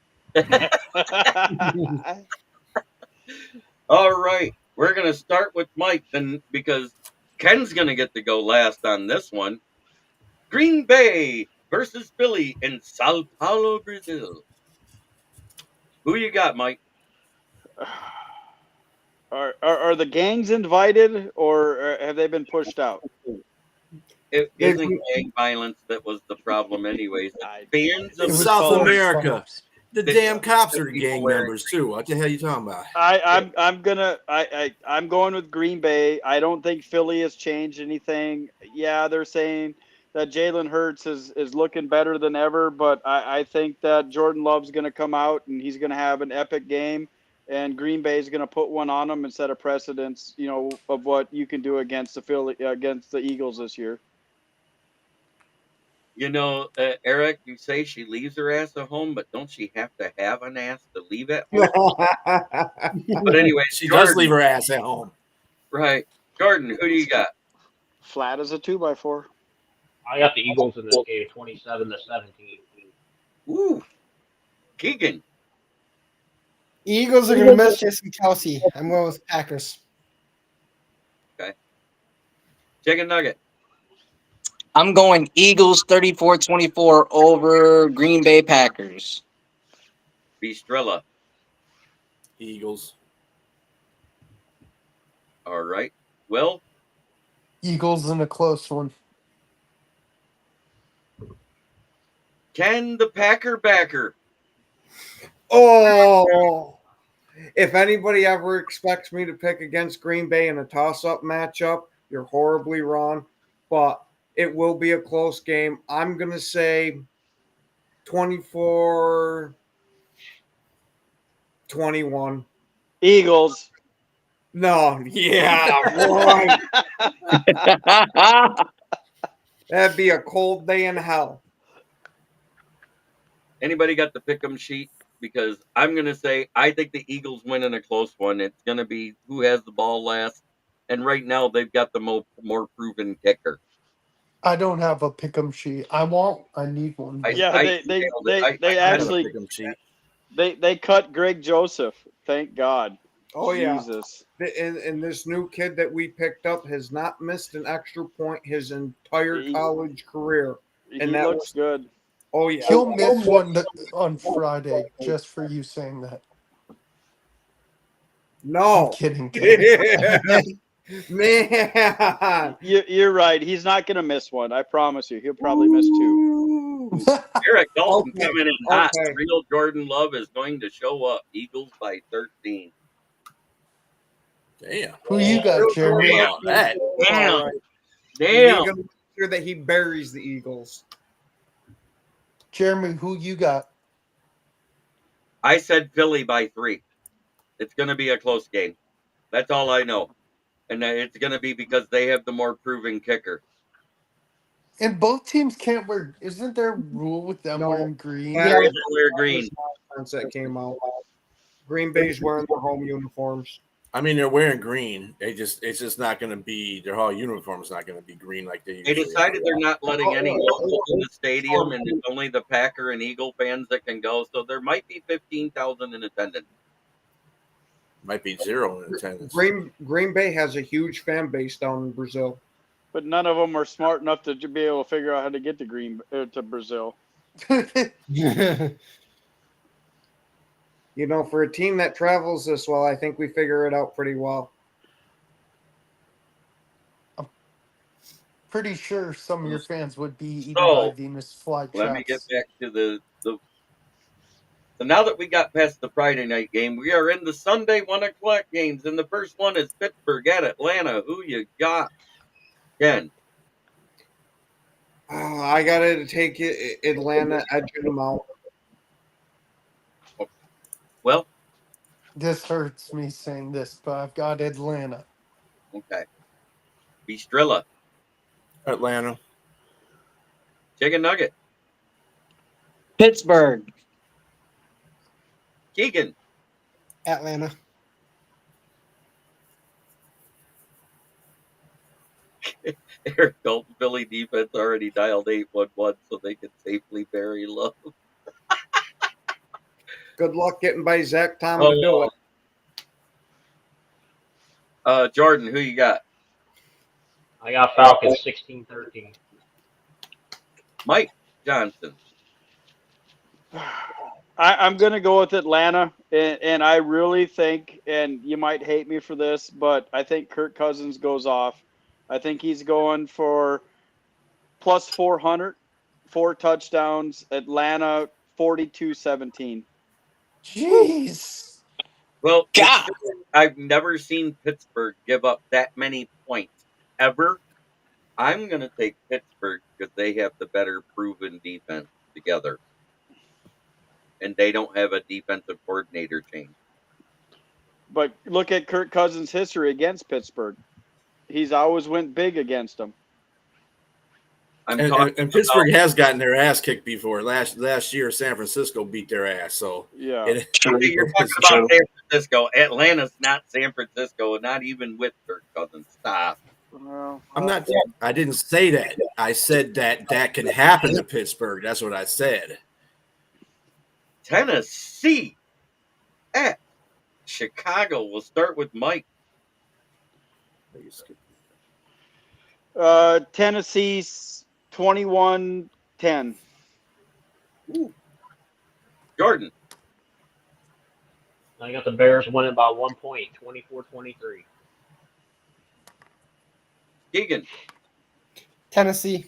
All right. We're gonna start with Mike then because Ken's gonna get to go last on this one. Green Bay versus Philly in Sao Paulo, Brazil. Who you got, Mike? Are the gangs invited, or have they been pushed out? It isn't gang violence that was the problem, anyways. Fans of South America. The damn cops are gang members too. What the hell are you talking about? I'm going with Green Bay. I don't think Philly has changed anything. Yeah, they're saying that Jalen Hurts is looking better than ever, but I think that Jordan Love's going to come out and he's going to have an epic game. And Green Bay is going to put one on them and set a precedence, of what you can do against the Eagles this year. Eric, you say she leaves her ass at home, but don't she have to have an ass to leave at home? But anyway, she does leave her ass at home. Right. Jordan, who do you got? Flat as a 2x4. I got the Eagles in this game, 27-17. Ooh. Keegan. Eagles are going to miss Jason Kelsey. I'm going with Packers. Okay. Chicken nugget. I'm going Eagles 34-24 over Green Bay Packers. Bistrella. Eagles. All right. Will? Eagles in a close one. Ken the Packer backer. Oh, if anybody ever expects me to pick against Green Bay in a toss-up matchup, you're horribly wrong. But it will be a close game. I'm going to say 24-21. Eagles. No, yeah, right. That'd be a cold day in hell. Anybody got the pick 'em sheet? Because I'm going to say I think the Eagles win in a close one. It's going to be who has the ball last. And right now they've got the more proven kicker. I don't have a pick 'em sheet. I need one. They cut Greg Joseph. Thank God. Oh, Jesus. Yeah. And this new kid that we picked up has not missed an extra point his entire college career. And that looks good. Oh, yeah. He'll miss one on Friday just for you saying that. No. I'm kidding. Man. You're right. He's not going to miss one. I promise you. He'll probably miss 2. Eric Dalton coming in hot. Real Jordan Love is going to show up. Eagles by 13. Damn. Who you got, Jeremy? Damn. You're going to make sure that he buries the Eagles. Jeremy, who you got? I said Philly by 3. It's going to be a close game. That's all I know. And it's going to be because they have the more proven kicker. And both teams can't wear. Isn't there a rule with them wearing green? Yeah, they wear green. That came out. Green Bay's wearing their home uniforms. I mean, they're wearing green. It's just not going to be their whole uniform is not going to be green like they They usually decided are. they're not letting any locals in the stadium, and it's only the Packer and Eagle fans that can go. So there might be 15,000 in attendance. Might be 0 in attendance. Green Bay has a huge fan base down in Brazil. But none of them are smart enough to be able to figure out how to get to Brazil. You know, for a team that travels this well, I think we figure it out pretty well. Pretty sure some of your fans would be eaten So, by Venus flytraps. Let me get back to the. So now that we got past the Friday night game, we are in the Sunday 1:00 games, and the first one is Pittsburgh at Atlanta. Who you got, Ken? I got to take it, Atlanta edging them out. Well, This hurts me saying this, but I've got Atlanta. okay. Bistrilla, Atlanta. Chicken Nugget, Pittsburgh. Keegan, Atlanta. Eric Dalton, Philly defense already dialed 811 so they can safely bury Love. Good luck getting by Zach Tom to do it. Jordan, who you got? I got Falcons 16-13. Mike Johnson. I'm going to go with Atlanta, and I really think, and you might hate me for this, but I think Kirk Cousins goes off. I think he's going for plus 400, 4 touchdowns, Atlanta 42-17. Jeez. Well, God. I've never seen Pittsburgh give up that many points ever. I'm going to take Pittsburgh because they have the better proven defense together. And they don't have a defensive coordinator change. But look at Kirk Cousins' history against Pittsburgh. He's always went big against them. And Pittsburgh has gotten their ass kicked before. Last year, San Francisco beat their ass. So yeah, you're talking about San Francisco. Atlanta's not San Francisco, not even with Kirk Cousins. Stop. Well, I'm not. I didn't say that. I said that can happen to Pittsburgh. That's what I said. Tennessee at Chicago. We'll start with Mike. Tennessee's 21-10. Jordan. I got the Bears winning by 1 point, 24-23. Keegan. Tennessee.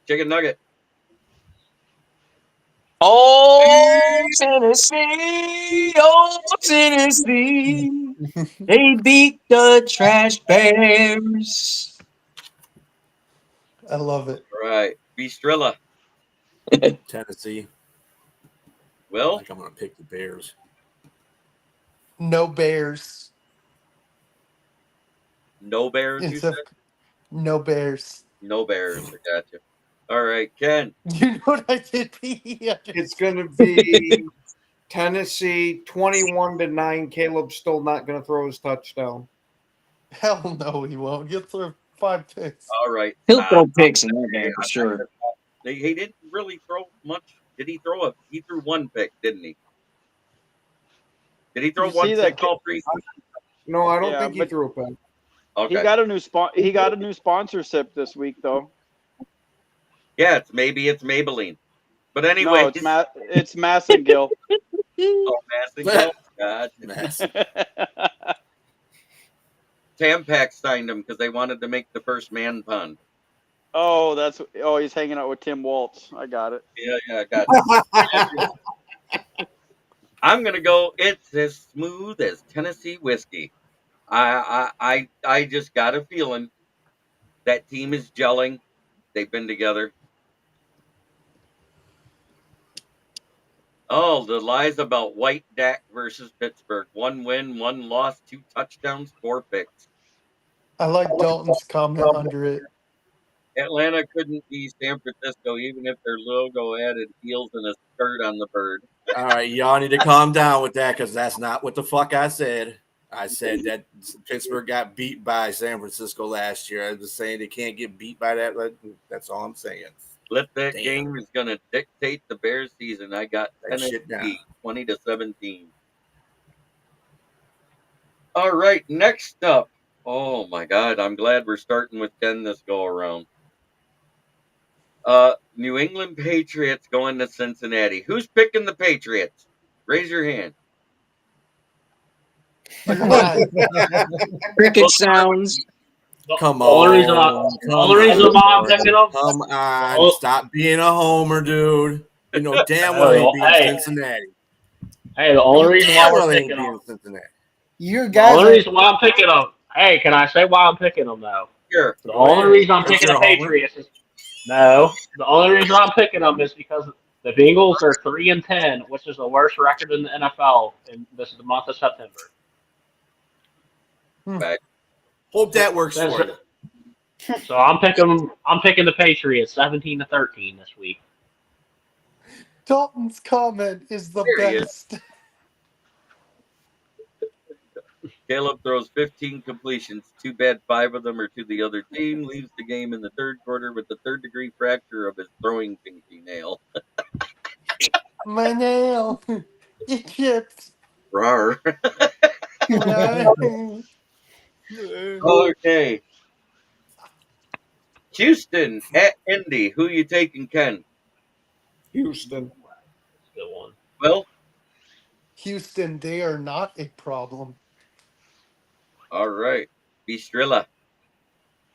Chicken Nugget. Oh, Tennessee. Oh, Tennessee. They beat the Trash Bears. I love it. All right. Bistrilla. Tennessee. Will? I think I'm going to pick the Bears. No Bears. No Bears, you said? No Bears. No Bears. I got you. All right, Ken. You know what I did? It's going to be Tennessee 21-9. Caleb's still not going to throw his touchdown. Hell no, he won't. He'll throw 5 picks. All right. He'll throw picks in that game for sure. He didn't really throw much. Did he throw He threw 1 pick, didn't he? Did he throw You 1 see pick that all 3? No, I don't Yeah, think he but- threw a pick. Okay. He got a new sponsorship this week though. Yeah, it's Maybelline. But No, anyway, it's Massengill. Oh, Massengill. God. Tampax signed him because they wanted to make the first man pun. He's hanging out with Tim Waltz. I got it. Yeah, I got it. I'm gonna go. It's as smooth as Tennessee whiskey. I just got a feeling that team is gelling. They've been together. Oh, the lies about White Dak versus Pittsburgh. 1 win, 1 loss, 2 touchdowns, 4 picks. I like Dalton's comment under it. Atlanta couldn't be San Francisco even if their logo added heels and a skirt on the bird. All right, y'all need to calm down with that because that's not what the fuck I said. I said that Pittsburgh got beat by San Francisco last year. I was saying they can't get beat by that. That's all I'm saying. Split that Damn. game is going to dictate the Bears' season. I got That shit down. Tennessee 20-17. All right, next up. Oh my God, I'm glad we're starting with Ken this go around. New England Patriots going to Cincinnati. Who's picking the Patriots? Raise your hand. You're not. Cricket sounds. Come The only reason why I'm picking them. Come on, stop being a homer, dude. You know damn well ain't being Cincinnati. Hey, the only reason why we're ain't picking being them. Cincinnati. You The guys only are reason why I'm picking them. Hey, can I say why I'm picking them though? Sure. The only reason I'm picking the you're a homer. Patriots is no. The only reason I'm picking them is because the Bengals are 3-10, which is the worst record in the NFL, and this is the month of September. Back. Hope that works for you. So I'm picking the Patriots 17-13 this week. Dalton's comment is the There he is. best. Caleb throws 15 completions. Too bad 5 of them are to the other team. Leaves the game in the third quarter with the third-degree fracture of his throwing pinky nail. My nail. It chips. Rawr. Right. Okay. Houston at Indy. Who you taking, Ken? Houston. Good one. Well, Houston, they are not a problem. all right. Bistrilla.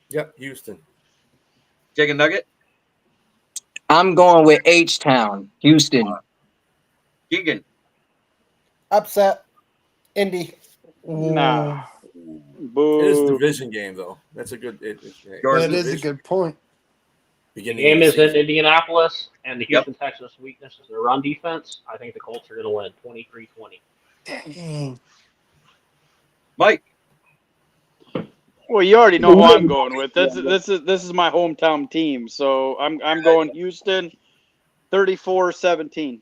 Yep, Houston. Chicken nugget. I'm going with H-Town, Houston. Keegan. upset. Indy. Nah. It is a Boo. division game though. That's a good. That is a good point. The Beginning game of the is in season. Indianapolis, and the Yep. Houston Texans' weakness is their run defense. I think the Colts are going to win 23-20. Dang. Mike. Well, you already know who I'm going with. This is my hometown team, so I'm going Houston 34-17.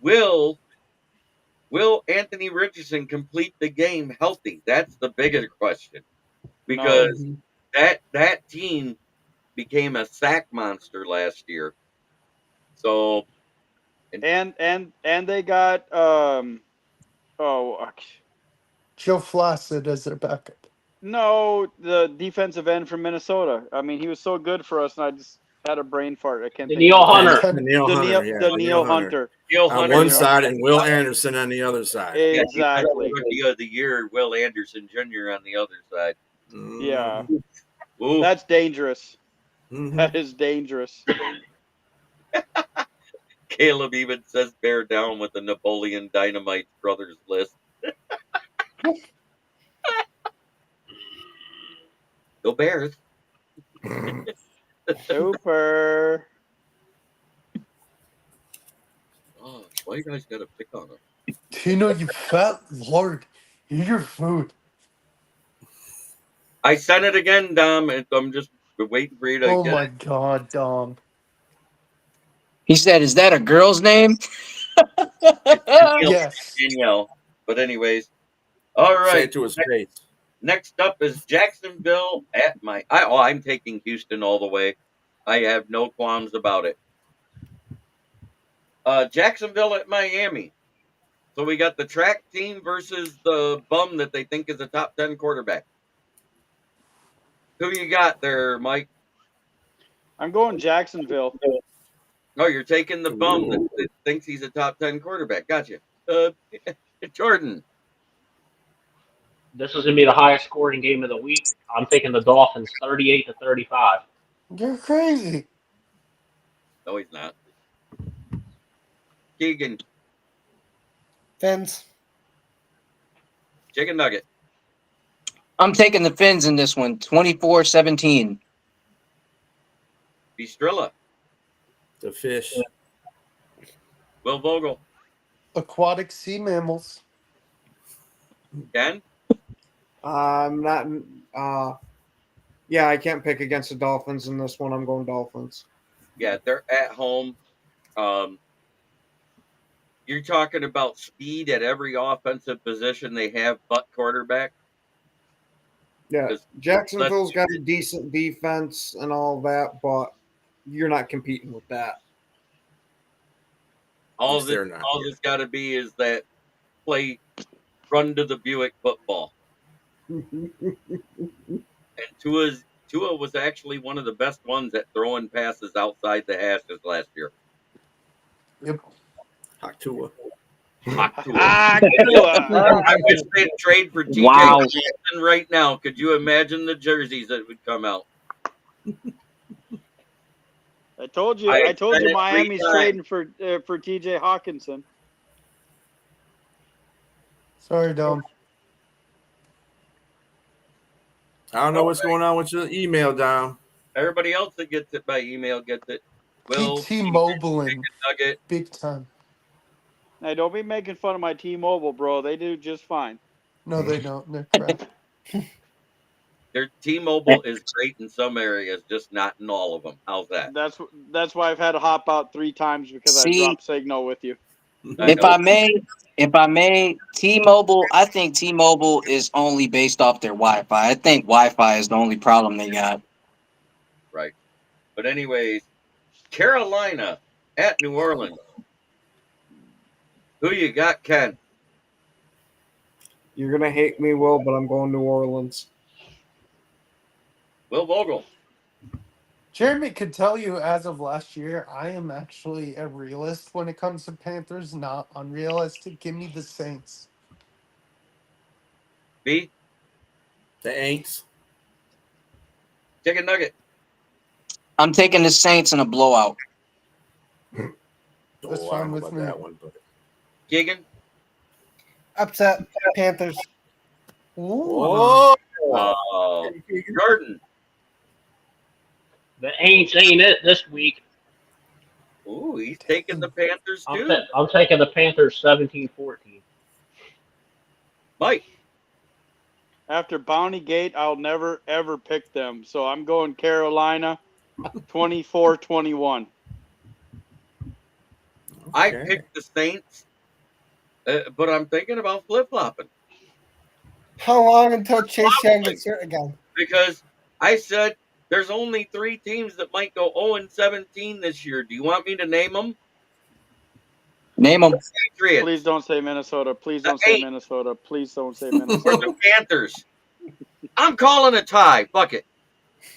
Will Anthony Richardson complete the game healthy? That's the bigger question. Because that team became a sack monster last year. So And they got Joe Flacid as their backup. no, the defensive end from Minnesota. I mean, he was so good for us, and I just had a brain fart. I can't think Danielle of his name. Hunter. Danielle Hunter. Yeah, Danielle Hunter. Neil On Hunter one was side and Will Anderson on the other side. Exactly. Rookie of the year, Will Anderson Jr. on the other side. Yeah. Ooh. That's dangerous. Mhm. That is dangerous. Caleb even says bear down with the Napoleon Dynamite brothers list. Go Bears. Super. Oh, why you guys gotta pick on him? Tino, you fat lord. Eat your food. I sent it again, Dom, and I'm just waiting for you to Oh get my it. God, Dom. He said, "Is that a girl's name?" Yes. Danielle. But anyways, all Say right. it to his face. Next up is Jacksonville at I'm taking Houston all the way. I have no qualms about it. Jacksonville at Miami. So we got the track team versus the bum that they think is a top 10 quarterback. Who you got there, Mike? I'm going Jacksonville. Oh, you're taking the bum that thinks he's a top 10 quarterback. Gotcha. Jordan. This is going to be the highest scoring game of the week. I'm taking the Dolphins 38-35. You're crazy. No, he's not. Keegan. Fins. Chicken nugget. I'm taking the Fins in this one, 24-17. Bistrilla. The fish. Will Vogel. Aquatic sea mammals. Ken. I'm not. Yeah, I can't pick against the Dolphins in this one. I'm going Dolphins. Yeah, they're at home. You're talking about speed at every offensive position they have, but quarterback. Yeah, 'Cause Jacksonville's let's got a decent defense and all that, but you're not competing with that. all Yes, that they're not. all that's got to be is that play run to the Buick football. And Tua was actually one of the best ones at throwing passes outside the hashes last year. Yep. Hot Tua. Hot Tua. Tua. I wish they'd trade for TJ Wow. Hawkinson right now. Could you imagine the jerseys that would come out? I told you. I I told said you it 3 Miami's times. trading for T.J. Hawkinson. Sorry, Dom. I don't know what's going on with your email, Dom. Everybody else that gets it by email gets it. Will, T-Mobiling Nugget. big time. Now, don't be making fun of my T-Mobile, bro. They do just fine. No, they don't. They're crap. Their T-Mobile is great in some areas, just not in all of them. How's that? That's why I've had to hop out 3 times because I See, dropped signal with you. I if know. I may, T-Mobile, I think T-Mobile is only based off their Wi-Fi. I think Wi-Fi is the only problem they got. Right. But anyways, Carolina at New Orleans. Who you got, Ken? You're gonna hate me, Will, but I'm going New Orleans. Will Vogel. Jeremy could tell you as of last year, I am actually a realist when it comes to Panthers, not unrealistic. Give me the Saints. B. The Aints. Chicken Nugget. I'm taking the Saints in a blowout. That's I fine don't know with about me. that one, but Keegan. Upset Panthers. Ooh. Jordan. The Aints ain't it this week. Ooh, he's taking the Panthers I'm, too. I'm taking the Panthers 17-14. Mike. After Bounty Gate, I'll never ever pick them. So I'm going Carolina 24-21. I okay. picked the Saints, but I'm thinking about flip-flopping How long until Chase Young gets hurt again? because I said there's only 3 teams that might go 0-17 this year. Do you want me to name them? Name them. Patriots, Please don't say Minnesota. Please the don't say Aints, Minnesota. Please don't say or the Minnesota. Panthers. I'm calling a tie. Fuck it.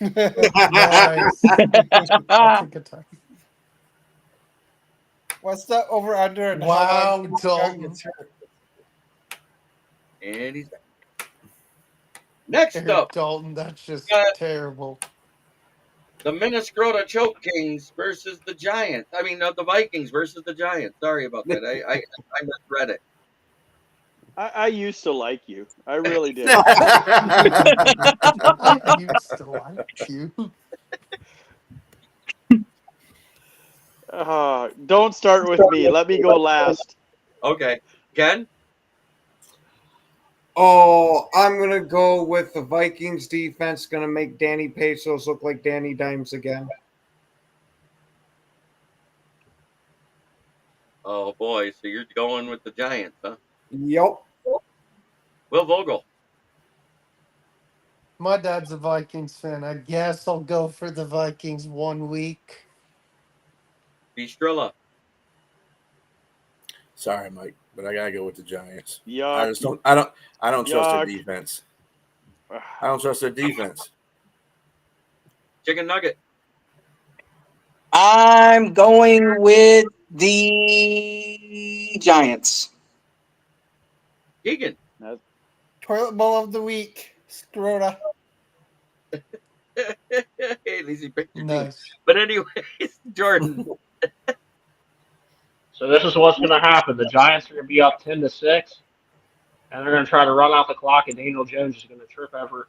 Nice. I'll take a time. What's the over under and how Wow, long Chase Young Dalton. gets hurt? And he's back. Next Eric up, Dalton, that's just terrible. the Minnesota Choke Kings versus the Giants. I mean, the Vikings versus the Giants. Sorry about that. I misread it. I used to like you. I really did. I used to like you. Don't start with me. Let me go last. Okay, Ken. Oh, I'm gonna go with the Vikings defense. Gonna make Danny Pesos look like Danny Dimes again. Oh boy, so you're going with the Giants, huh? Yep. Will Vogel. My dad's a Vikings fan. I guess I'll go for the Vikings 1 week. Bistrilla. Sorry, Mike, but I gotta go with the Giants. Yuck. I just don't. I don't trust their Yuck. defense. I don't trust their defense. Chicken Nugget. I'm going with the Giants. Keegan. Toilet bowl of the week. Scrota. Hey, at least he picked your team. Nice. But anyways, Jordan. So this is what's going to happen. The Giants are going to be up 10-6, and they're going to try to run out the clock, and Daniel Jones is going to trip over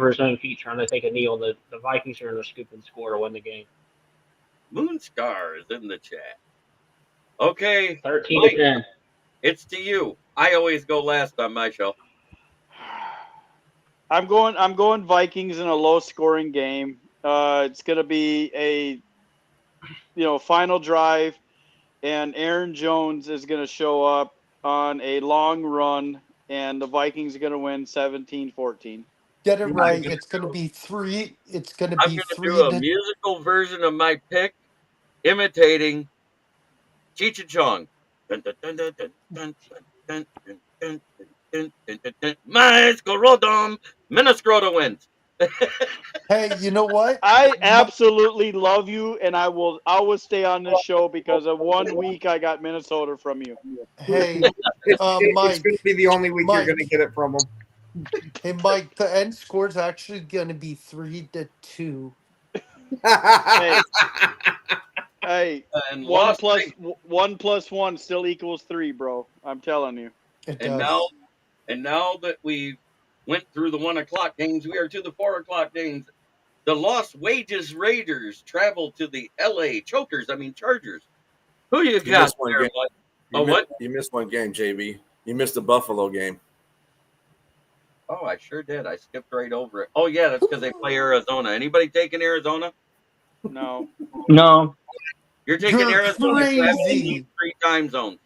his own feet trying to take a knee on the Vikings are going to scoop and score to win the game. Moonscar is in the chat. Okay, 13-10. it's to you. I always go last on my show. I'm going Vikings in a low scoring game. It's going to be a final drive. and Aaron Jones is going to show up on a long run, and the Vikings are going to win 17-14. Get it I'm right. gonna It's going to be 3. It's going to I'm be gonna 3 do a to musical version of my pick, imitating Cheech and Chong. Dun, dun, dun, dun, dun, dun, dun, dun, dun, dun, dun, dun, dun, dun. My scrotum, Minnesota wins. Hey, you know what? I absolutely love you, and I will always stay on this show because of 1 week I got Minnesota from you. Hey, It's going Mike, to be the only week you're going to Mike. get it from him. Hey, Mike. The end score is actually going to be 3-2. Hey, hey, And one lost. plus 1 still equals 3, bro. I'm telling you. It And now, does. and now that we went through the 1 o'clock games, we are to the 4 o'clock games. The Las Wages Raiders travel to the LA Chargers. Who you You got missed one there, game. bud? Oh, what? You missed one game, JB. You missed the Buffalo game. Oh, I sure did. I skipped right over it. Oh, yeah, that's because they play Arizona. Anybody taking Arizona? No. No, You're taking You're Arizona traveling these crazy. 3 time zones.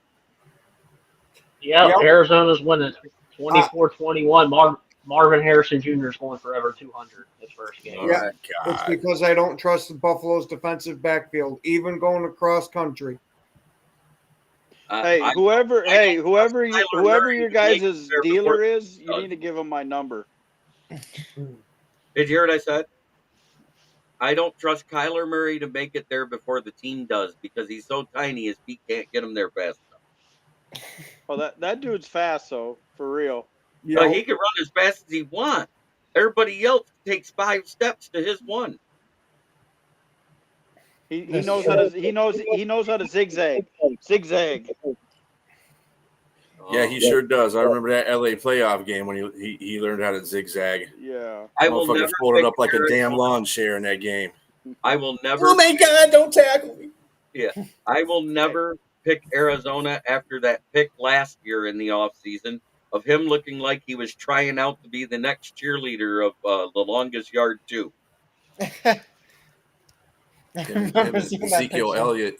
Yep, Yep. Arizona's winning 24-21. Marvin Harrison Jr. is going for over 200 his first game. All Yeah. right. It's God. because I don't trust the Buffalo's defensive backfield, even going across country. Hey, I whoever don't trust Kyler whoever Murray your to make it guys' there before dealer is, he you does. need to give him my number. Did you hear what I said? I don't trust Kyler Murray to make it there before the team does because he's so tiny his feet can't get him there fast enough. Oh, that dude's fast, though, for real. But Yep. he can run as fast as he wants. Everybody else takes 5 steps to his one. He That's knows how true. to he knows how to zigzag. Zigzag. Yeah, he sure does. I remember that LA playoff game when he learned how to zigzag. Yeah. I will Motherfucker never folded pick up like a damn Arizona. lawn chair in that game. I will never. Oh my God! Don't tackle me. Yeah, I will never pick Arizona after that pick last year in the offseason of him looking like he was trying out to be the next cheerleader of the longest yard too. I Him remember and seeing that Ezekiel picture. Elliott.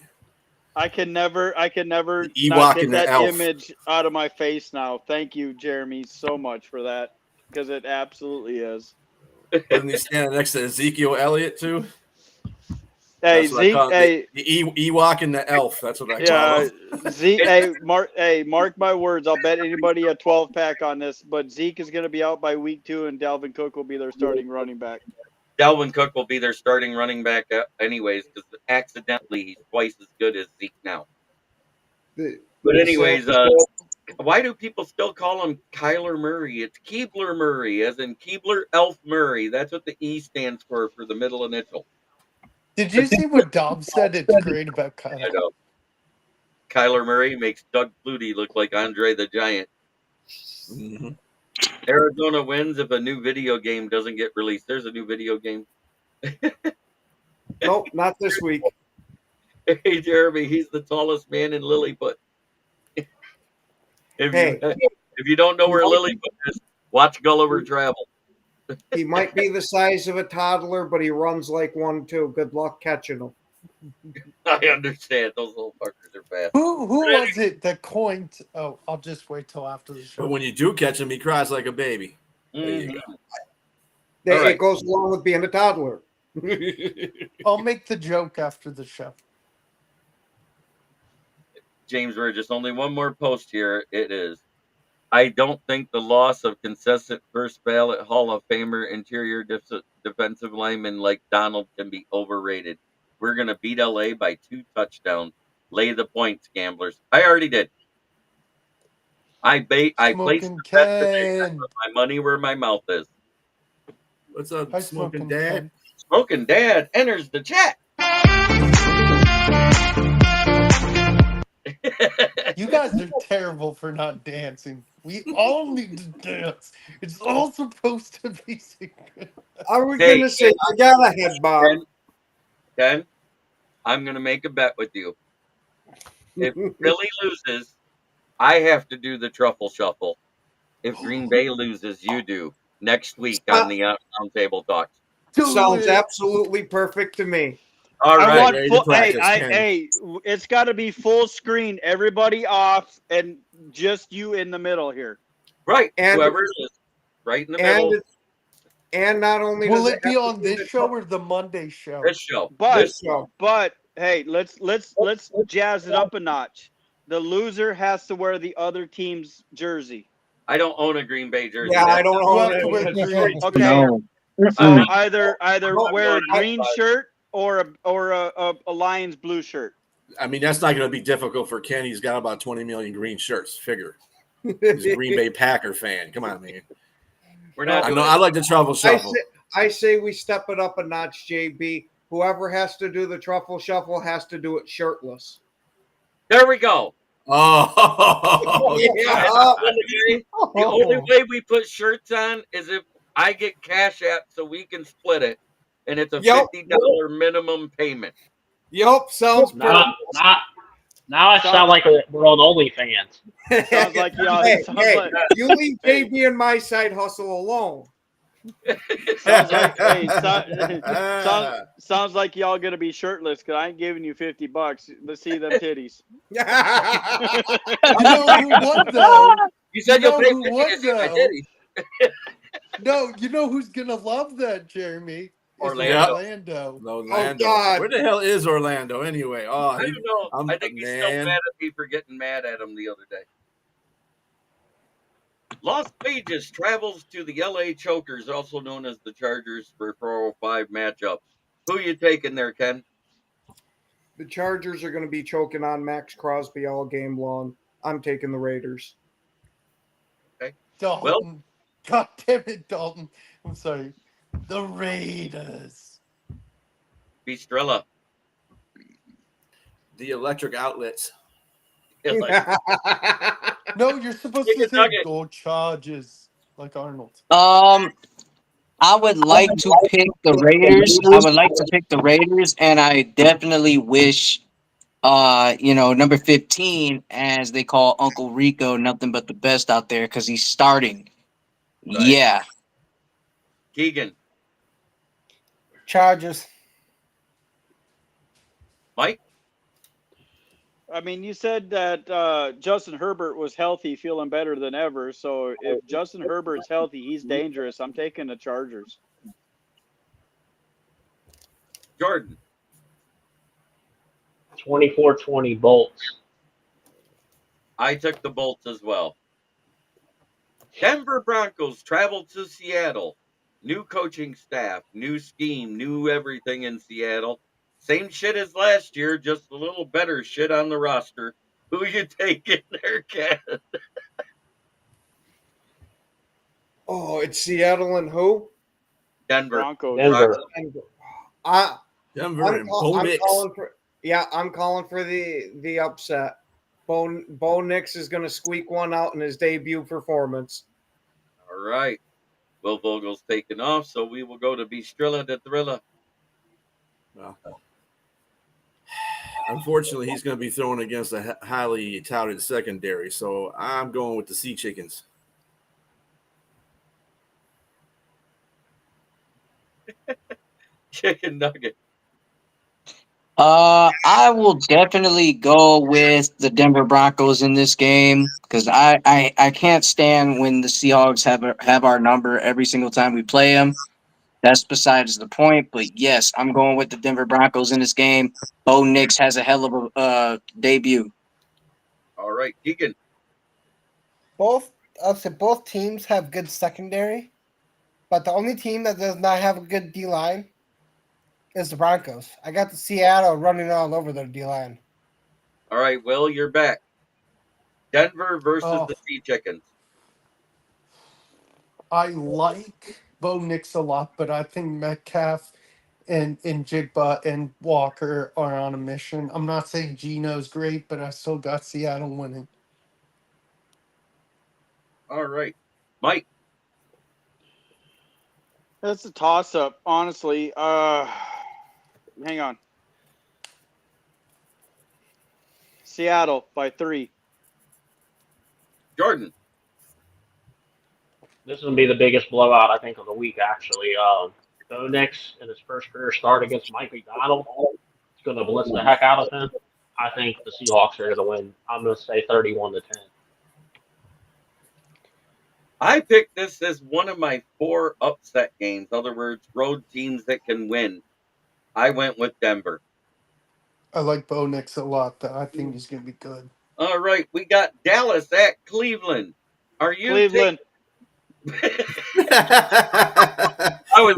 I can never The not Ewok get and the that elf. image out of my face now. Thank you, Jeremy, so much for that because it absolutely is. Wasn't he standing next to Ezekiel Elliott too? Hey, That's what I Zeke. call it. Hey, The Ewok and the elf. That's what I call yeah, him. Zeke. Hey, Mark. Hey, mark my words. I'll bet anybody a 12-pack on this. But Zeke is going to be out by week 2, and Dalvin Cook will be their starting running back. Dalvin Cook will be their starting running back anyways because accidentally he's twice as good as Zeke now. But anyways, why do people still call him Kyler Murray? It's Keebler Murray, as in Keebler Elf Murray. That's what the E stands for the middle initial. Did you see what Dom said? It's great about I Kyle. know. Kyler Murray makes Doug Flutie look like Andre the Giant. Mhm. Arizona wins if a new video game doesn't get released. There's a new video game. Nope, not this week. Hey, Jeremy, he's the tallest man in Lilliput. Hey. If you don't know where Lilliput is, watch Gulliver Travel. He might be the size of a toddler, but he runs like one too. Good luck catching him. I understand. Those little fuckers are fast. Who was it that coined? Oh, I'll just wait till after the But show. when you do catch him, he cries like a baby. There you Mhm. go. It All right. goes along with being a toddler. I'll make the joke after the show. James Burgess, only one more post here. It is. I don't think the loss of consistent first ballot Hall of Famer interior defensive lineman like Donald can be overrated. We're going to beat LA by 2 touchdowns. Lay the points, gamblers. I already did. I placed Smoking the bet today. I Ken. put my money where my mouth is. What's up, Hi, smoking Smoking dad? Ken. Smoking Dad enters the chat. You guys are terrible for not dancing. We all need to dance. It's all supposed to be secret. I was Hey, gonna say I got a head bob. Ken, I'm going to make a bet with you. If Philly loses, I have to do the truffle shuffle. If Green Bay loses, you do next week on the Roundtable Talks. Do Sounds it. absolutely perfect to me. All I right. want ready to full. Hey, practice, Ken. it's got to be full screen. Everybody off, and just you in the middle here. Right. And- Whoever it is, right in the middle. And not only Will does it be have to on this the show or the Monday show? This show. But This show. but hey, let's jazz it up a notch. The loser has to wear the other team's jersey. I don't own a Green Bay jersey. Yeah, I That's don't You own have to wear it. green. Okay. No. So Mm-mm. either No, wear a I- green shirt or a Lions blue shirt. I mean, that's not going to be difficult for Ken. He's got about 20 million green shirts. Figure. He's a Green Bay Packer fan. Come on, man. We're not I doing know. it. I like the truffle I shuffle. say we step it up a notch, JB. Whoever has to do the truffle shuffle has to do it shirtless. There we go. Oh, Yeah. The only way we put shirts on is if I get Cash App so we can split it, and it's a Yep. $50 minimum payment. Yep, sounds Now I sound like we're on OnlyFans. Sounds like y'all. Hey, sounds hey, like you leave JB and my side hustle alone. sounds like sounds like y'all gonna be shirtless because I ain't giving you $50. Let's see them titties. You know who won though? You said You you'll know pay who 50 won, to see my though? titties. No, you know who's gonna love that, Jeremy? Is Orlando. Orlando. Orlando. God. Where the hell is Orlando anyway? Oh, I don't know. I think he's still man. mad at me for getting mad at him the other day. Las Vegas travels to the LA Chokers, also known as the Chargers, for 405 matchup. Who you taking there, Ken? The Chargers are going to be choking on Max Crosby all game long. I'm taking the Raiders. Dalton. God damn it, Dalton. I'm sorry. The Raiders. Bistrella. The electric outlets. No, you're supposed to Chicken say nugget. go Chargers like Arnold. I would like to pick the Raiders. I would like to pick the Raiders, and I definitely wish, number 15, as they call Uncle Rico, nothing but the best out there because he's starting. Right. Yeah. Keegan. Chargers. Mike? I mean, you said that Justin Herbert was healthy, feeling better than ever. So if Justin Herbert's healthy, he's dangerous. I'm taking the Chargers. Jordan. 24-20 Bolts. I took the Bolts as well. Denver Broncos travel to Seattle. New coaching staff, new scheme, new everything in Seattle. Same shit as last year, just a little better shit on the roster. Who you taking there, Ken? Oh, it's Seattle and who? Denver. Broncos. Denver. Denver and Bo Nix. I'm calling for the upset. Bo Nix is going to squeak one out in his debut performance. All right. Will Vogel's taking off, so we will go to Bistrilla de Thrilla. Well, unfortunately, he's going to be thrown against a highly touted secondary, so I'm going with the Sea Chickens. Chicken nugget. I will definitely go with the Denver Broncos in this game because I can't stand when the Seahawks have our number every single time we play them. That's besides the point. But yes, I'm going with the Denver Broncos in this game. Bo Nix has a hell of a debut. All right, Keegan. I'll say both teams have good secondary, but the only team that does not have a good D line is the Broncos. I got the Seattle running all over their D line. All right, Will, you're back. Denver versus the Sea Chickens. I like Bo Nix a lot, but I think Metcalf and Jigba and Walker are on a mission. I'm not saying Geno's great, but I still got Seattle winning. All right. Mike. That's a toss-up, honestly. Hang on. Seattle by 3. Jordan. This is going to be the biggest blowout, I think, of the week, actually. Bo Nix in his first career start against Mike McDonald going to blitz the heck out of him. I think the Seahawks are going to win. I'm going to say 31-10. I picked this as one of my 4 upset games. In other words, road teams that can win. I went with Denver. I like Bo Nix a lot, though. I think he's going to be good. All right, we got Dallas at Cleveland. Are you Cleveland. We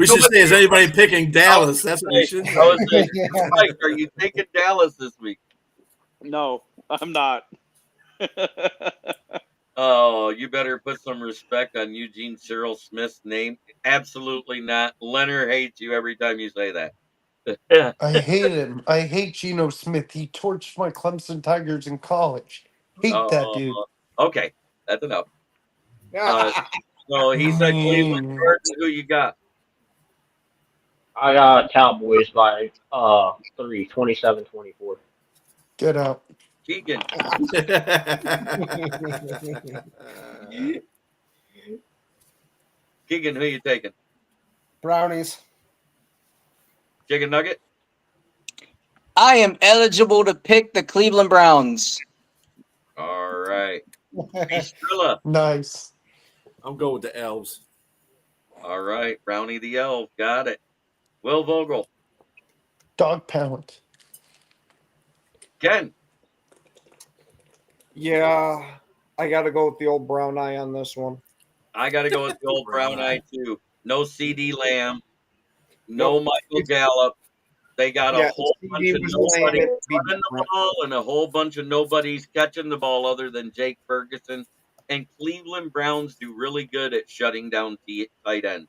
should say, is anybody picking Dallas? That's what we should I say. was saying, Mike, are you taking Dallas this week? No, I'm not. Oh, you better put some respect on Eugene Cyril Smith's name. Absolutely not. Leonard hates you every time you say that. I hate him. I hate Geno Smith. He torched my Clemson Tigers in college. Hate that dude. Okay, that's enough. So he said Cleveland. Jordan, who you got? I got Cowboys by 3, 27-24. Get out. Keegan. Keegan, who you taking? Brownies. Chicken nugget? I am eligible to pick the Cleveland Browns. All right. Estrella. Nice. I'll go with the Elves. All right. Brownie the Elf. Got it. Will Vogel. Dog pound. Ken. Yeah, I got to go with the old brown eye on this one. I got to go with the old brown eye, too. No CD Lamb. No Michael Gallup. They got a whole bunch of nobodies running the ball and a whole bunch of nobodies catching the ball other than Jake Ferguson. And Cleveland Browns do really good at shutting down tight ends.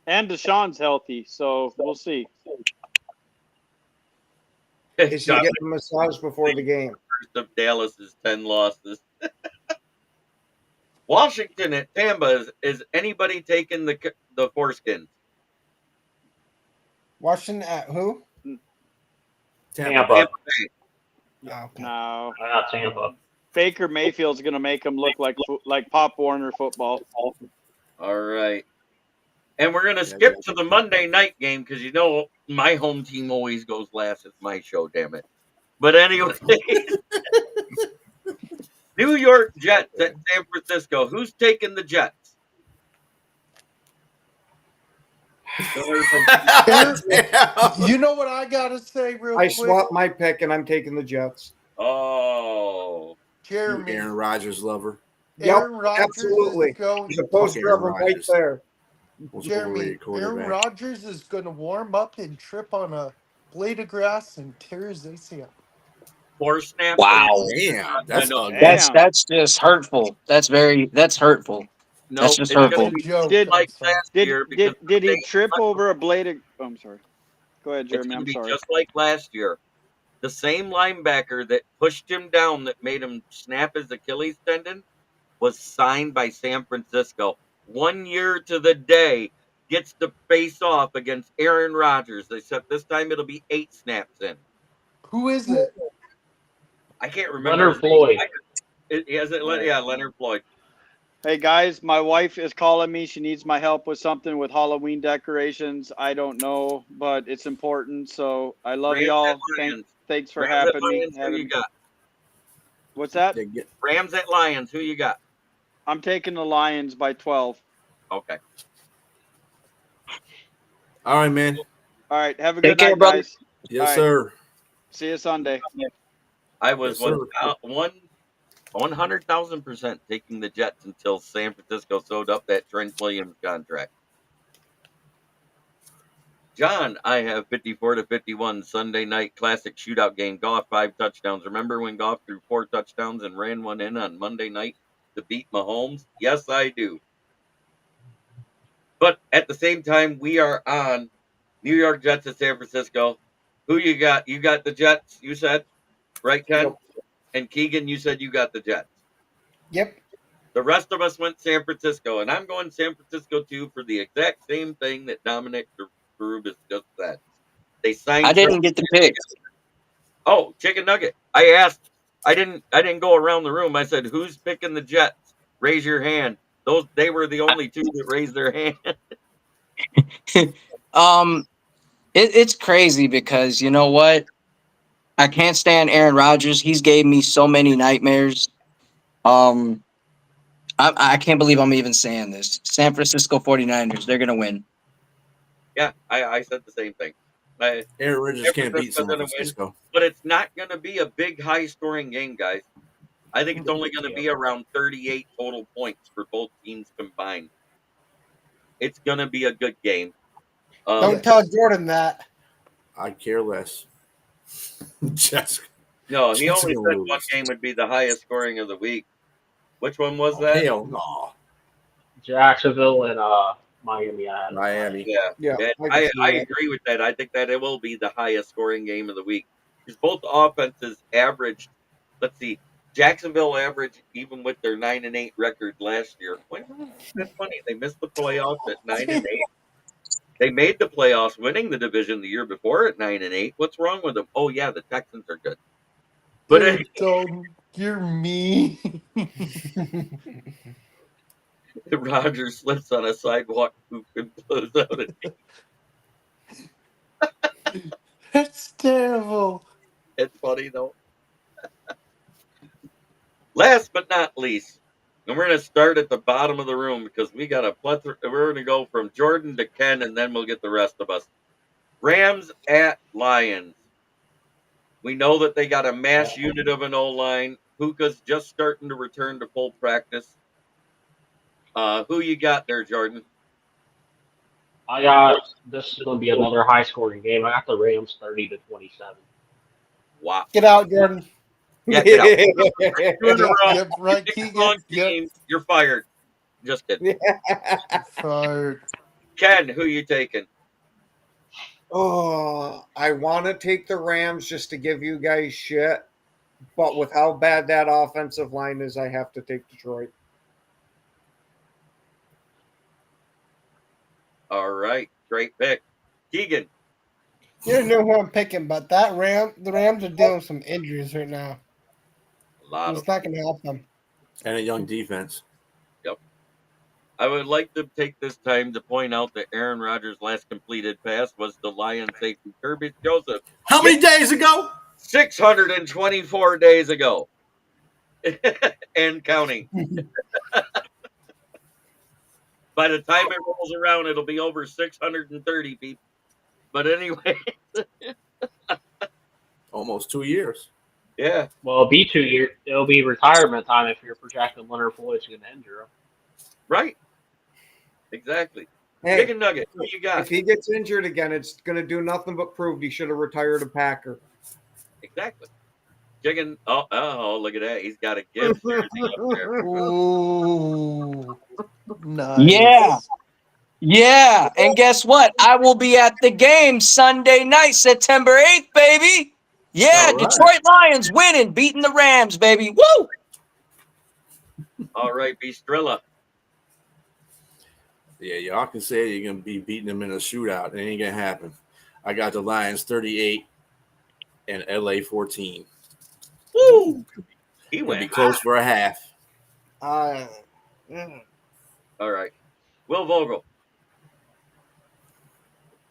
And Deshaun's healthy, so we'll see. Is he getting a massage before the game? First of Dallas's 10 losses. Washington at Tampa. Is anybody taking the foreskins? Washington at who? Tampa. Bay. Oh, okay. No. I got Tampa. Baker Mayfield's going to make him look like Pop Warner football. All right. And we're going to skip to the Monday night game because, you know, my home team always goes last. It's my show, damn it. But anyway, New York Jets at San Francisco. Who's taking the Jets? You know what I got to say real I quick? swapped my pick, and I'm taking the Jets. Oh. Jeremy. Aaron Rodgers lover. Aaron Rodgers absolutely. is going There's a poster of him right there. Jeremy, Aaron Rodgers is going to warm up and trip on a blade of grass and tear his ACL. 4 snaps. Wow. Damn, that's ugly. That's just hurtful. That's hurtful. No, that's just it's gonna hurtful. be Did- like last year because Did he trip over a blade of... Oh, I'm sorry. Go ahead, it's Jeremy. going I'm to be sorry. just like last year. The same linebacker that pushed him down that made him snap his Achilles tendon was signed by San Francisco. 1 year to the day gets to face off against Aaron Rodgers, except this time it'll be 8 snaps in. Who is it? I can't remember. Leonard Floyd. Leonard Floyd. Hey, guys, my wife is calling me. She needs my help with something with Halloween decorations. I don't know, but it's important. So I love Rams y'all. at Lions. Thanks for Rams at having me. Lions, who you got? What's that? Rams at Lions. Who you got? I'm taking the Lions by 12. Okay. All right, man. All right. Have a Take good care, night, brother. guys. Yes, All right. sir. See you Sunday. I was Yes, sir. 100,000% taking the Jets until San Francisco sewed up that Trent Williams contract. John, I have 54-51 Sunday night classic shootout game. Goff 5 touchdowns. Remember when Goff threw 4 touchdowns and ran one in on Monday night to beat Mahomes? Yes, I do. But at the same time, we are on New York Jets at San Francisco. Who you got? You got the Jets, you said? Right, Ken? Yep. And Keegan, you said you got the Jets. Yep. The rest of us went San Francisco, and I'm going San Francisco too for the exact same thing that Dominic Berubis just said. They signed. I didn't get the pick. Oh, chicken nugget. I asked. I didn't go around the room. I said, "Who's picking the Jets? Raise your hand." They were the only 2 that raised their hand. It's crazy because you know what? I can't stand Aaron Rodgers. He's gave me so many nightmares. Um, I can't believe I'm even saying this. San Francisco 49ers, they're gonna win. Yeah, I said the same thing. I, Aaron Rodgers San can't beat Francisco's San going to win, Francisco. but it's not going to be a big, high-scoring game, guys. I think it's only going to be around 38 total points for both teams combined. It's going to be a good game. Don't tell Jordan that. I care less. Just No, he Jets only are said gonna one lose. game would be the highest scoring of the week. Which one was Oh, that? hell no. Jacksonville and Miami. I had it. Miami. Yeah, Yeah, and I can I see that. agree with that. I think that it will be the highest scoring game of the week because both offenses averaged. Let's see, Jacksonville averaged even with their 9-8 record last year. Wait, that's funny. They missed the playoffs at 9-8. They made the playoffs, winning the division the year before at 9-8. What's wrong with them? Oh yeah, the Texans are good. But Dude, don't. You're me. Rodgers slips on a sidewalk poop and blows out a. That's terrible. It's funny though. Last but not least, and we're going to start at the bottom of the room because we got a plethora. We're going to go from Jordan to Ken, and then we'll get the rest of us. Rams at Lions. We know that they got a mass unit of an O line. Puka's just starting to return to full practice. Who you got there, Jordan? I got this is going to be another high scoring game. I got the Rams 30-27. Wow. Get out, Jordan. Yeah, get out. 2 in a row. Yep, right, Pick the Keegan. wrong Yep. team. You're fired. Just kidding. Fired. Ken, who you taking? Oh, I want to take the Rams just to give you guys shit, but with how bad that offensive line is, I have to take Detroit. All right. Great pick. Keegan. You don't know who I'm picking, but the Rams are dealing with some injuries right now. A lot of It's not going to help them. And a young defense. Yep. I would like to take this time to point out that Aaron Rodgers' last completed pass was the Lion safety Kirby Joseph. How many days ago? 624 days ago. And counting. By the time it rolls around, it'll be over 630 people. But anyway, Almost 2 years. yeah, Well, it'll be 2 years. It'll be retirement time if you're projecting Leonard Floyd's going to injure him. right. Exactly. Hey, Chicken Nugget, who you got? if he gets injured again, it's going to do nothing but prove he should have retired a Packer. Exactly. Chicken. Oh, look at that. He's got a Gibbs jersey up there. Ooh. Nice. Yeah. Yeah. And guess what? I will be at the game Sunday night, September 8th, baby. Yeah, All right. Detroit Lions winning, beating the Rams, baby. Woo! All right, Bistrilla. Yeah, y'all can say you're going to be beating them in a shootout. It ain't going to happen. I got the Lions 38 and LA 14. Woo! He It'll be went close for a half. All right. Will Vogel.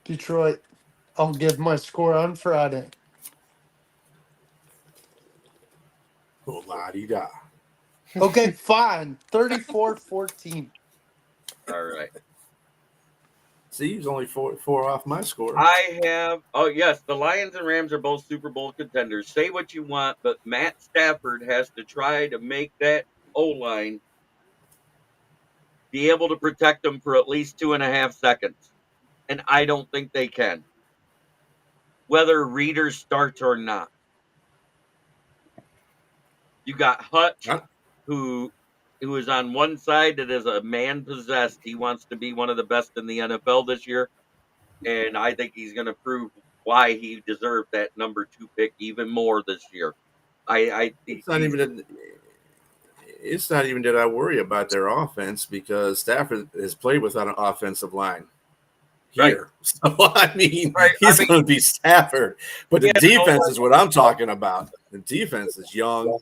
Detroit. I'll give my score on Friday. Oh, la-di-da. Okay, fine. 34-14. All right. See, he's only four off my score. I have. Oh yes, the Lions and Rams are both Super Bowl contenders. Say what you want, but Matt Stafford has to try to make that O line be able to protect them for at least 2.5 seconds, and I don't think they can. Whether Reader starts or not, you got Hutch, who is on one side that is a man possessed. He wants to be one of the best in the NFL this year. And I think he's going to prove why he deserved that number 2 pick even more this year. It's not even that I worry about their offense because Stafford has played without an offensive line here. Right. So, I mean, Right. he's going to be Stafford. But the Yeah, defense is what I'm talking about. The defense is young.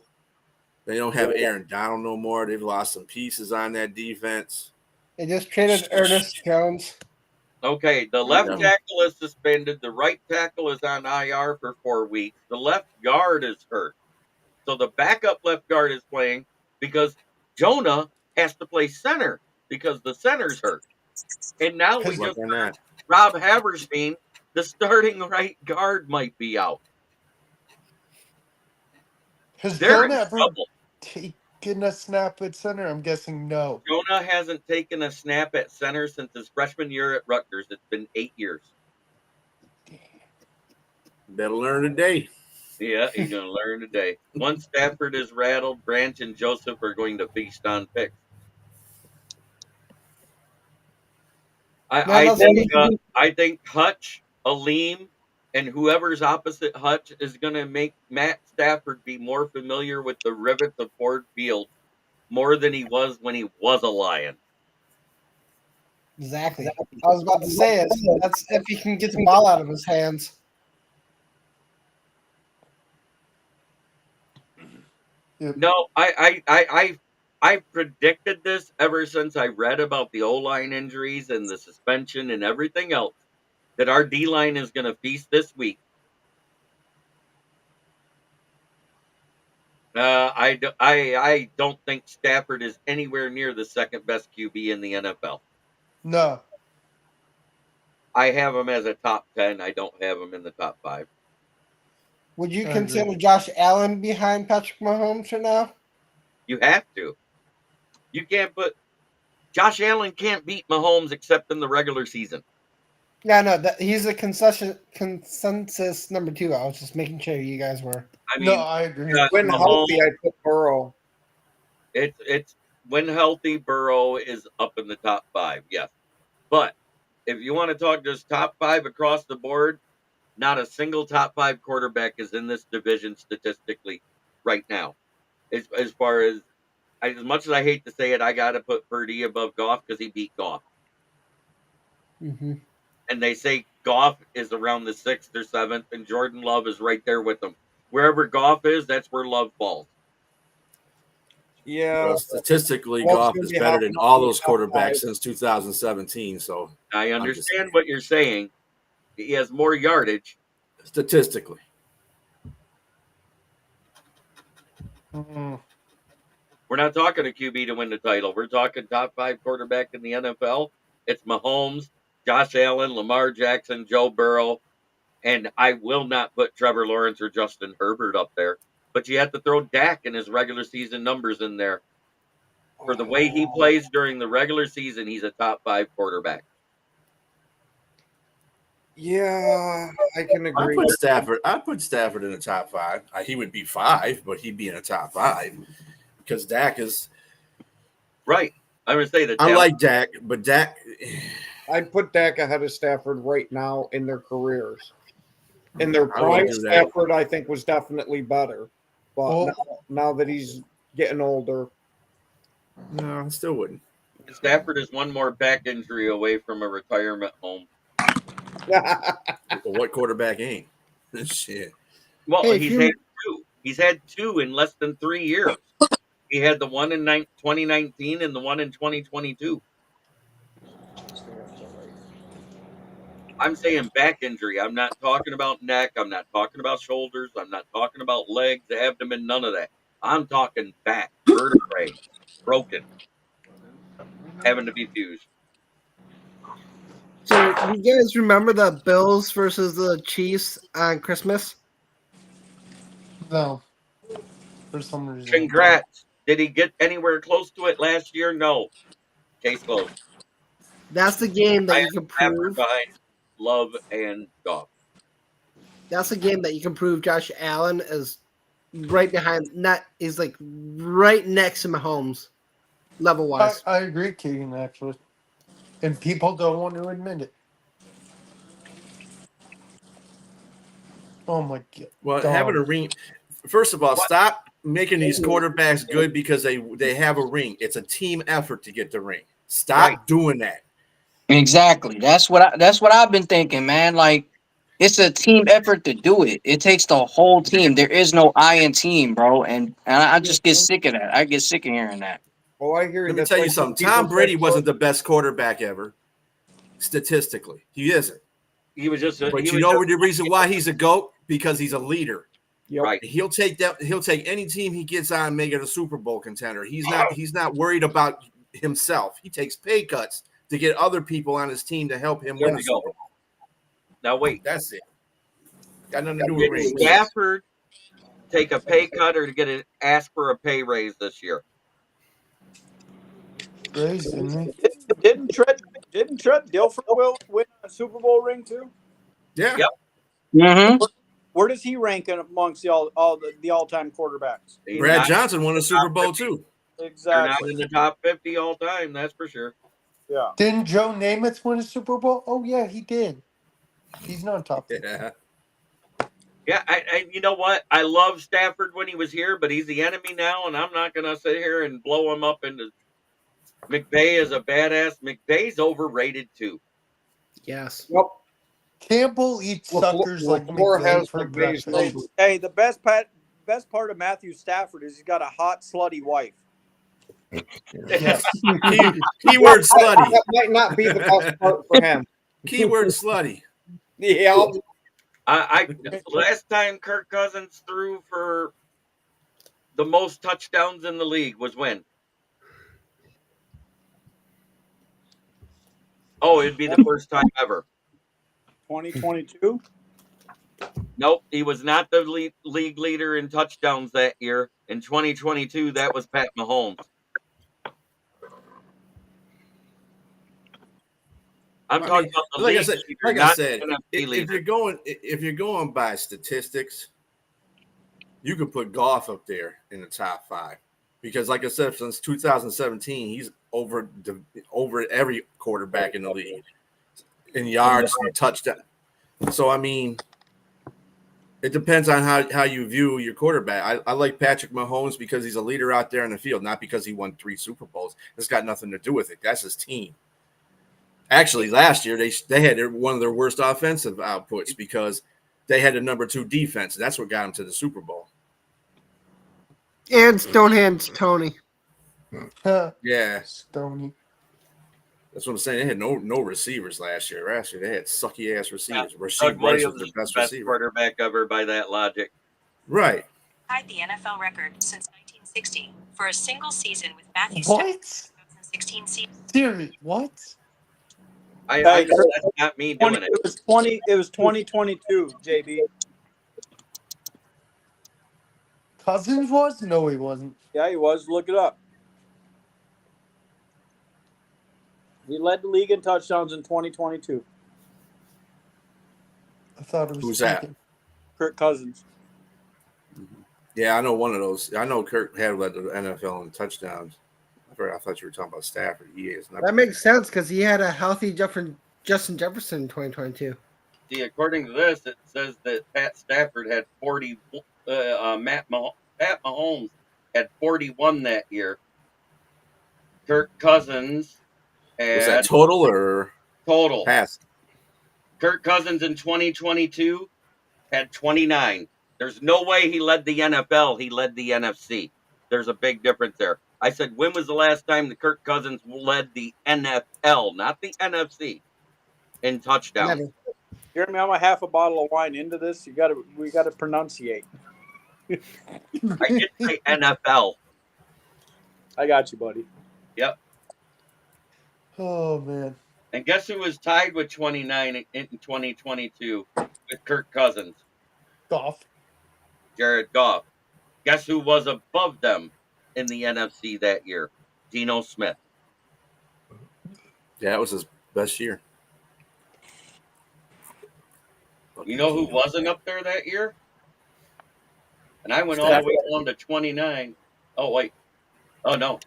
They don't have Aaron Donald no more. They've lost some pieces on that defense. They just traded Ernest Jones. Okay, the left Yeah. tackle is suspended. The right tackle is on IR for 4 weeks. The left guard is hurt. So the backup left guard is playing because Jonah has to play center because the center's hurt. And now we Because just Look on that. Rob Haberstein, the starting right guard might be out. has They're in Jonah ever trouble. taken a snap at center? I'm guessing no. Jonah hasn't taken a snap at center since his freshman year at Rutgers. It's been 8 years. Better learn today. Yeah, he's going to learn today. Once Stafford is rattled, Branch and Joseph are going to feast on picks. I think Hutch, Aleem, and whoever's opposite Hutch is going to make Matt Stafford be more familiar with the rivets of Ford Field more than he was when he was a Lion. Exactly. I was about to say it. That's if he can get the ball out of his hands. No, I predicted this ever since I read about the O-line injuries and the suspension and everything else, that our D-line is going to feast this week. I don't think Stafford is anywhere near the second best QB in the NFL. No. I have him as a top 10. I don't have him in the top 5. Would you I consider agree. Josh Allen behind Patrick Mahomes right now? You have to. You can't put Josh Allen can't beat Mahomes except in the regular season. Yeah, no, he's a consensus number 2. I was just making sure you guys were. I mean, No, I agree. When Mahomes, healthy, I put Burrow. it's when healthy, Burrow is up in the top 5. Yes, but if you want to talk just top 5 across the board, not a single top 5 quarterback is in this division statistically right now. As far as much as I hate to say it, I got to put Purdy above Goff because he beat Goff. Mm-hmm. And they say Goff is around the 6th or 7th, and Jordan Love is right there with him. Wherever Goff is, that's where Love falls. Yeah. Well, statistically, Love's Goff gonna is be better hopping than up all in the those top quarterbacks 5. since 2017. So I saying. understand what you're saying. He has more yardage. Statistically. Mm. We're not talking a QB to win the title. We're talking top 5 quarterback in the NFL. It's Mahomes, Josh Allen, Lamar Jackson, Joe Burrow, and I will not put Trevor Lawrence or Justin Herbert up there. But you have to throw Dak and his regular season numbers in there. For the way he plays during the regular season, he's a top 5 quarterback. Yeah, I can agree. I put Stafford in the top 5. He would be 5, but he'd be in the top 5 because Dak is right. I'm going to say that. I like Dak, but Dak. I'd put Dak ahead of Stafford right now in their careers. In their prime, Stafford, I think, was definitely better. But now that he's getting older. No, I still wouldn't. Stafford is one more back injury away from a retirement home. What quarterback ain't? Shit. Well, hey, he's had 2. He's had 2 in less than 3 years. He had the one in 2019 and the one in 2022. I'm saying back injury. I'm not talking about neck. I'm not talking about shoulders. I'm not talking about legs, abdomen, none of that. I'm talking back, vertebrae, broken, having to be fused. So, you guys remember the Bills versus the Chiefs on Christmas? No. For some reason. Congrats. Did he get anywhere close to it last year? No. Case closed. That's the game that you can prove. Behind Love and Goff. That's the game that you can prove Josh Allen is right behind. Is like right next to Mahomes, level wise. I agree, Keegan. Actually, and people don't want to admit it. Oh my god! Well, having a ring. First of all, stop making these quarterbacks good because they have a ring. It's a team effort to get the ring. Stop doing that. Exactly. That's what I've been thinking, man. Like, it's a team effort to do it. It takes the whole team. There is no I in team, bro. And I just get sick of that. I get sick of hearing that. Oh, I hear you. Let me tell you something. Tom Brady wasn't the best quarterback ever. statistically. He isn't. He was just. But you know the reason why he's a GOAT? Because he's a leader. Yep. Right. He'll take any team he gets on and make it a Super Bowl contender. He's not worried about himself. He takes pay cuts to get other people on his team to help him win the Super Bowl. Now wait. That's it. Got nothing to do with Did rings. Stafford take a pay cut or to get ask for a pay raise this year? Raise, didn't he? Didn't Trent Dilfer win a Super Bowl ring too? Yeah. Yep. Mm-hmm. Where does he rank amongst the all-time quarterbacks? Brad Johnson won a Super Bowl too. They're Exactly. not in the top 50 all time, that's for sure. Yeah. Didn't Joe Namath win a Super Bowl? Oh yeah, he did. He's not top. Yeah. Yeah, I you know what? I love Stafford when he was here, but he's the enemy now, and I'm not gonna sit here and blow him up into. McVay is a badass. McVay's overrated too. Yes. Yep. Campbell eats suckers like LaFleur McVay has for McVay's breakfast. number. Hey, the best part of Matthew Stafford is he's got a hot, slutty wife. Yes. Keyword slutty. That might not be the best part for him. Keyword slutty. Yeah. I last time Kirk Cousins threw for the most touchdowns in the league was when? Oh, it'd be the first time ever. 2022. Nope, he was not the league leader in touchdowns that year. In 2022, that was Pat Mahomes. I'm talking about the like league I said, leader, like I not said, the NFC if leader. you're going by statistics, you can put Goff up there in the top 5 because, like I said, since 2017, he's over every quarterback in the league in yards and touchdown. So I mean, it depends on how you view your quarterback. I like Patrick Mahomes because he's a leader out there in the field, not because he won 3 Super Bowls. It's got nothing to do with it. That's his team. Actually, last year they had one of their worst offensive outputs because they had the number 2 defense. That's what got them to the Super Bowl. And Stonehands Tony. Yeah, Stony. that's what I'm saying. They had no receivers last year. Last year they had sucky ass receivers. Doug Rasheed Rice Williams was is the best the best receiver. quarterback ever by that logic. Right. Tied the NFL record since 1960 for a single season with Matthew What? Stafford's 2016 season. Siri, what? I Hey, know that's not me doing it. It was 2022, JB. Cousins was? No, he wasn't. Yeah, he was. Look it up. He led the league in touchdowns in 2022. I thought it was. Who's that? cheating. Kirk Cousins. Yeah, I know one of those. I know Kirk had led the NFL in touchdowns. I thought you were talking about Stafford. He is not. That makes sense because he had a healthy Justin Jefferson in 2022. See, according to this, it says that Pat Stafford had 40. Pat Mahomes had 41 that year. Kirk Cousins had Was that total or total. pass? Kirk Cousins in 2022 had 29. There's no way he led the NFL. He led the NFC. There's a big difference there. I said, when was the last time that Kirk Cousins led the NFL, not the NFC, in touchdowns? Never. You hear me? I'm a half a bottle of wine into this. We got to pronunciate. I did say NFL. I got you, buddy. Yep. Oh man. And guess who was tied with 29 in 2022 with Kirk Cousins? Goff. Jared Goff. Guess who was above them in the NFC that year? Geno Smith. Yeah, it was his best year. You know who wasn't up there that year? And I went all the way down to 29. Oh, wait. Oh, no.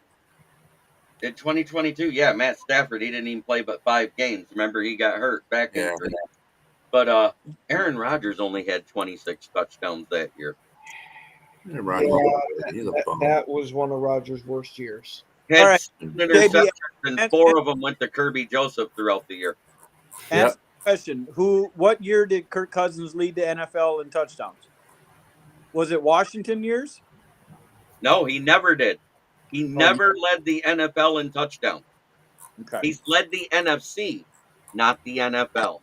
In 2022, yeah, Matt Stafford, he didn't even play but 5 games. Remember, he got hurt back injury. But Aaron Rodgers only had 26 touchdowns that year. He's a bum. That was one of Rodgers' worst years. Had All right. 7 interceptions, and 4 of them went to Kirby Joseph throughout the year. Answer the question. What year did Kirk Cousins lead the NFL in touchdowns? Was it Washington years? No, he never did. He never led the NFL in touchdowns. Okay. He's led the NFC. not the NFL.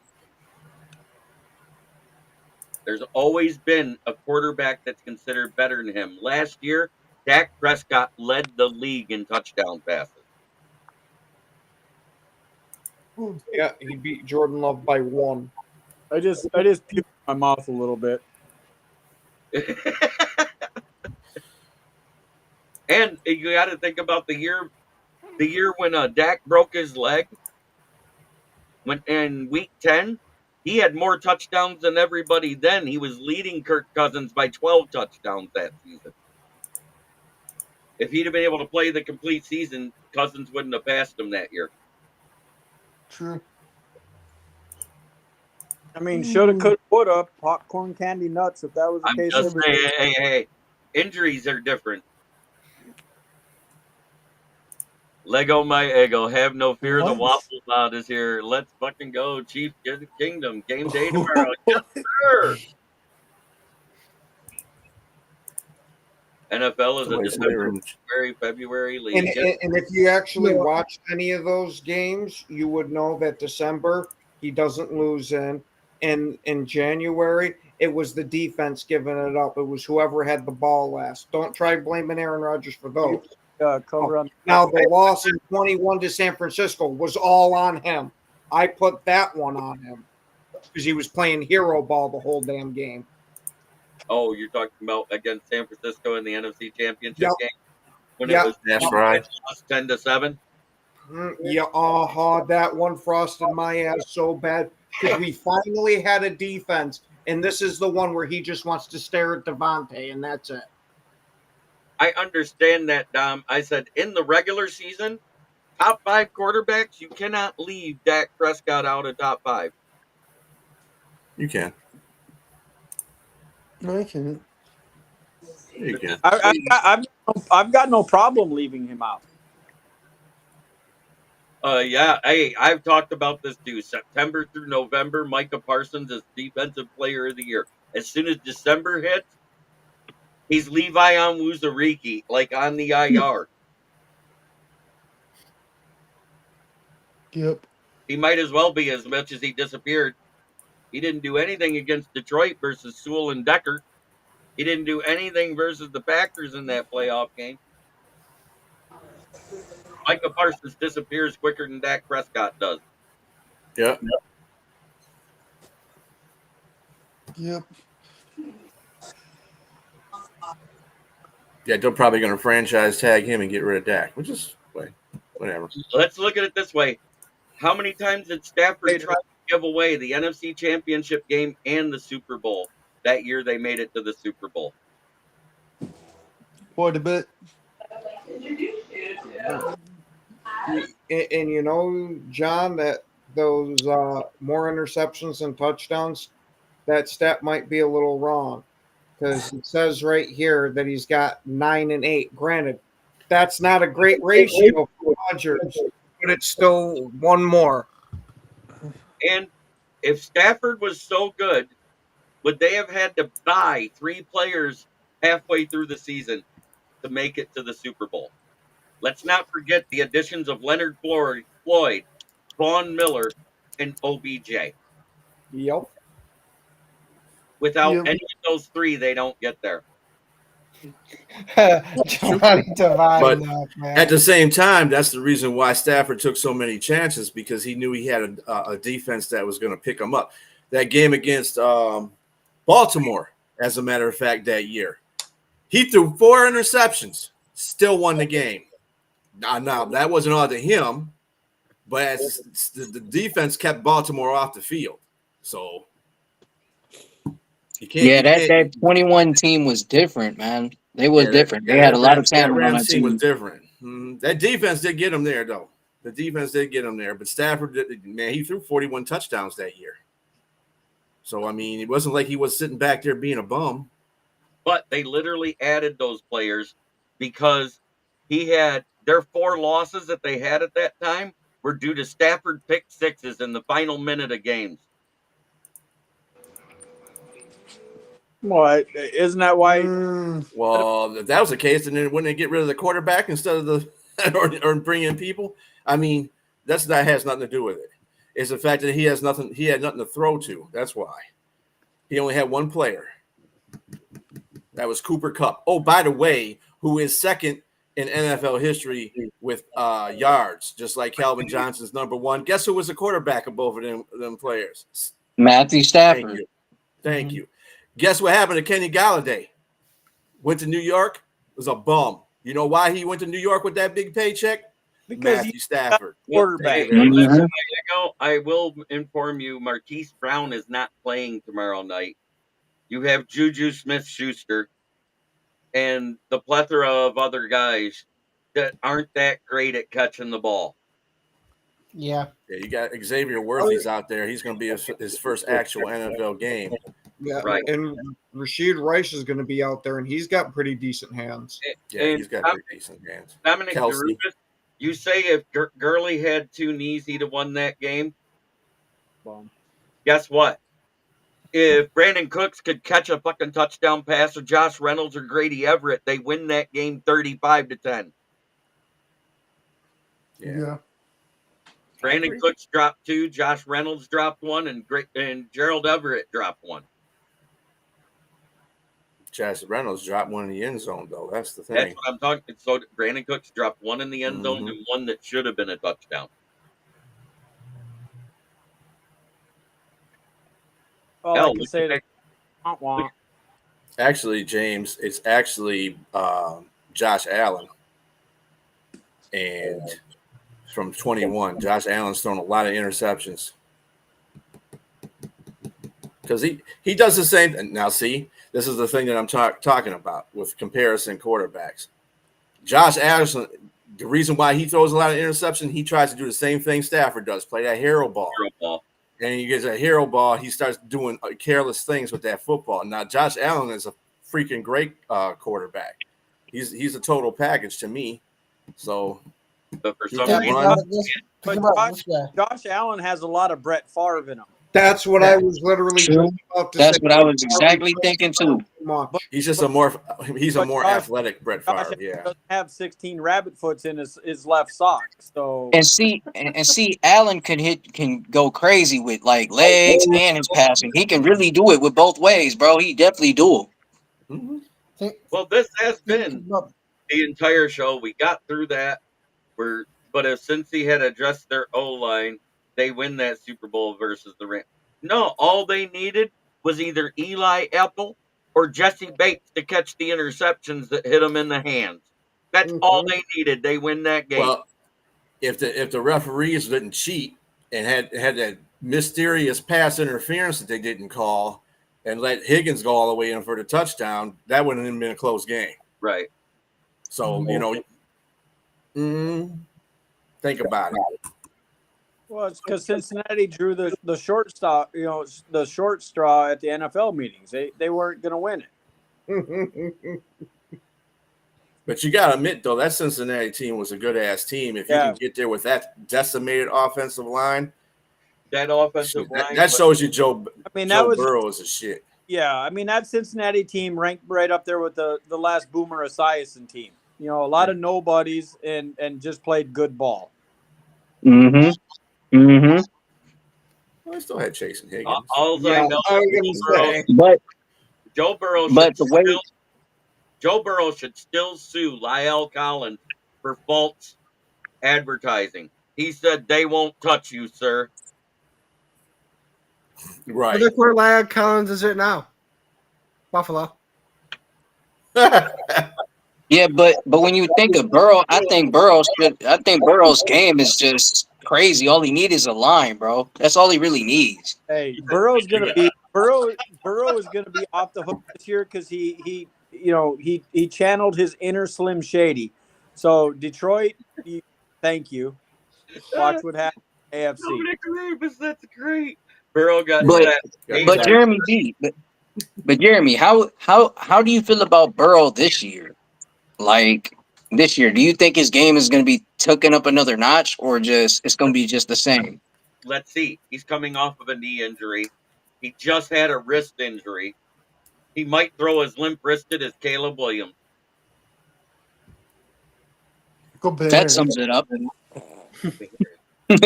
There's always been a quarterback that's considered better than him. Last year, Dak Prescott led the league in touchdown passes. Yeah, he beat Jordan Love by 1. I just puked my mouth a little bit. And you got to think about the year when Dak broke his leg. When in week 10, he had more touchdowns than everybody. Then he was leading Kirk Cousins by 12 touchdowns that season. If he'd have been able to play the complete season, Cousins wouldn't have passed him that year. True. I mean, shoulda, coulda, woulda, popcorn, candy, nuts. If that was the I'm case, just saying, hey, injuries are different. Lego my ego. Have no fear. The What? Waffle Mod is here. Let's fucking go. Chiefs get the kingdom. Game day tomorrow. Yes, sir. NFL is a December, February league. And if you actually watched any of those games, you would know that December he doesn't lose in. And in January, it was the defense giving it up. It was whoever had the ball last. Don't try blaming Aaron Rodgers for those. cover on. Now, the loss in 21 to San Francisco was all on him. I put that one on him because he was playing hero ball the whole damn game. Oh, you're talking about against San Francisco in the NFC Championship game when Yep. it was That's right. 10-7. Yeah, that one frosted my ass so bad because we finally had a defense, and this is the one where he just wants to stare at Devontae, and that's it. I understand that, Dom. I said in the regular season, top 5 quarterbacks, you cannot leave Dak Prescott out of top 5. You can. No, I can't. You can. I've got no problem leaving him out. Yeah. Hey, I've talked about this too. September through November, Micah Parsons is Defensive Player of the Year. As soon as December hits, he's Levi Onwuzurike, like on the IR. Yep. He might as well be as much as he disappeared. He didn't do anything against Detroit versus Sewell and Decker. He didn't do anything versus the Packers in that playoff game. Micah Parsons disappears quicker than Dak Prescott does. Yeah. Yep. Yeah, they're probably going to franchise tag him and get rid of Dak, which is whatever. Let's look at it this way. How many times did Stafford try to give away the NFC Championship game and the Super Bowl that year they made it to the Super Bowl? Quite a bit. And you know, John, that those more interceptions and touchdowns, that stat might be a little wrong because it says right here that he's got 9 and 8. Granted, that's not a great ratio for Rodgers, but it's still one more. And if Stafford was so good, would they have had to buy 3 players halfway through the season to make it to the Super Bowl? Let's not forget the additions of Leonard Floyd, Vaughn Miller, and OBJ. Yep. Without any of those 3, they don't get there. Johnny Devine, But man. at the same time, that's the reason why Stafford took so many chances, because he knew he had a defense that was going to pick him up. That game against Baltimore, as a matter of fact, that year, he threw 4 interceptions, still won the game. Now that wasn't all to him, but as the defense kept Baltimore off the field. So you can't. That 21 team was different, man. They was different. They had a lot of talent on that team. Was team. different. That defense did get him there, though. The defense did get him there, but Stafford, man, he threw 41 touchdowns that year. So I mean, it wasn't like he was sitting back there being a bum. But they literally added those players because he had their 4 losses that they had at that time were due to Stafford pick sixes in the final minute of games. What? Isn't that why? Well, if that was the case, then wouldn't they get rid of the quarterback instead of or bring in people? I mean, that has nothing to do with it. is the fact that he has nothing. He had nothing to throw to. That's why he only had one player. That was Cooper Kupp. Oh, by the way, who is second in NFL history with yards, just like Calvin Johnson's number one. Guess who was the quarterback of both of them players? Matthew Stafford. Thank you. Thank you. Guess what happened to Kenny Galladay? Went to New York, was a bum. You know why he went to New York with that big paycheck? Because Matthew Stafford. quarterback. I will inform you, Marquise Brown is not playing tomorrow night. You have Juju Smith-Schuster and the plethora of other guys that aren't that great at catching the ball. Yeah. Yeah, you got Xavier Worthy's out there. He's going to be his first actual NFL game. Yeah, Right. and Rashid Rice is going to be out there, and he's got pretty decent hands. Yeah, And he's got pretty decent hands. Dominic Kelsey. Derubis, you say if Gurley had 2 knees, he'd have won that game. Guess what? If Brandon Cooks could catch a fucking touchdown pass or Josh Reynolds or Grady Everett, they win that game 35-10. Yeah. Brandon Cooks dropped 2, Josh Reynolds dropped 1, and Gerald Everett dropped 1. Josh Reynolds dropped one in the end zone, though. That's the thing. That's what I'm talking. So Brandon Cooks dropped 1 in the end zone and 1 that should have been a touchdown. All I can say is, Actually, James, it's actually Josh Allen. And from 21, Josh Allen's thrown a lot of interceptions. Because he does the same. Now, see, this is the thing that I'm talking about with comparison quarterbacks. Josh Allen, the reason why he throws a lot of interceptions, he tries to do the same thing Stafford does, play that hero ball. And he gets a hero ball, he starts doing careless things with that football. Now, Josh Allen is a freaking great quarterback. He's a total package to me. So, but for some reason, Josh Allen has a lot of Brett Favre in him. That's what I was literally about to say. That's what I was exactly thinking too. He's just a more athletic Brett Favre. Yeah, doesn't have 16 rabbit foots in his left sock. So and see, Allen can go crazy with like legs and his passing. He can really do it with both ways, bro. He definitely do it. Well, this has been the entire show. We got through that. But if Cincy had addressed their O-line, they win that Super Bowl versus the Rams. No, all they needed was either Eli Apple or Jesse Bates to catch the interceptions that hit them in the hands. That's all they needed. They win that game. Well, if the referees didn't cheat and had that mysterious pass interference that they didn't call and let Higgins go all the way in for the touchdown, that wouldn't have been a close game. Right. So, think about it. Well, it's because Cincinnati drew the short straw, the short straw at the NFL meetings. They weren't going to win it. But you got to admit, though, that Cincinnati team was a good-ass team. If you can get there with that decimated offensive line, that offensive line. That shows you Joe was Burrow is a shit. Yeah, I mean, that Cincinnati team ranked right up there with the last Boomer Esiason team. A lot of nobodies and just played good ball. Mm-hmm. Mm-hmm. Well, I still had Chase and Higgins. Joe Burrow should still sue Lyle Collins for false advertising. He said they won't touch you, sir. Right. Look where Lyle Collins is at now. Buffalo. Yeah, but when you think of Burrow, I think Burrow's game is just crazy. All he needs is a line, bro. That's all he really needs. Hey, Burrow is gonna be off the hook this year because he channeled his inner Slim Shady. So Detroit, thank you. Watch what happens. AFC. That's great. Burrow got but Jeremy D. But Jeremy, how do you feel about Burrow this year? Like this year, do you think his game is going to be taken up another notch, or just it's going to be just the same? Let's see. He's coming off of a knee injury. He just had a wrist injury. He might throw as limp-wristed as Caleb Williams. That sums it up. And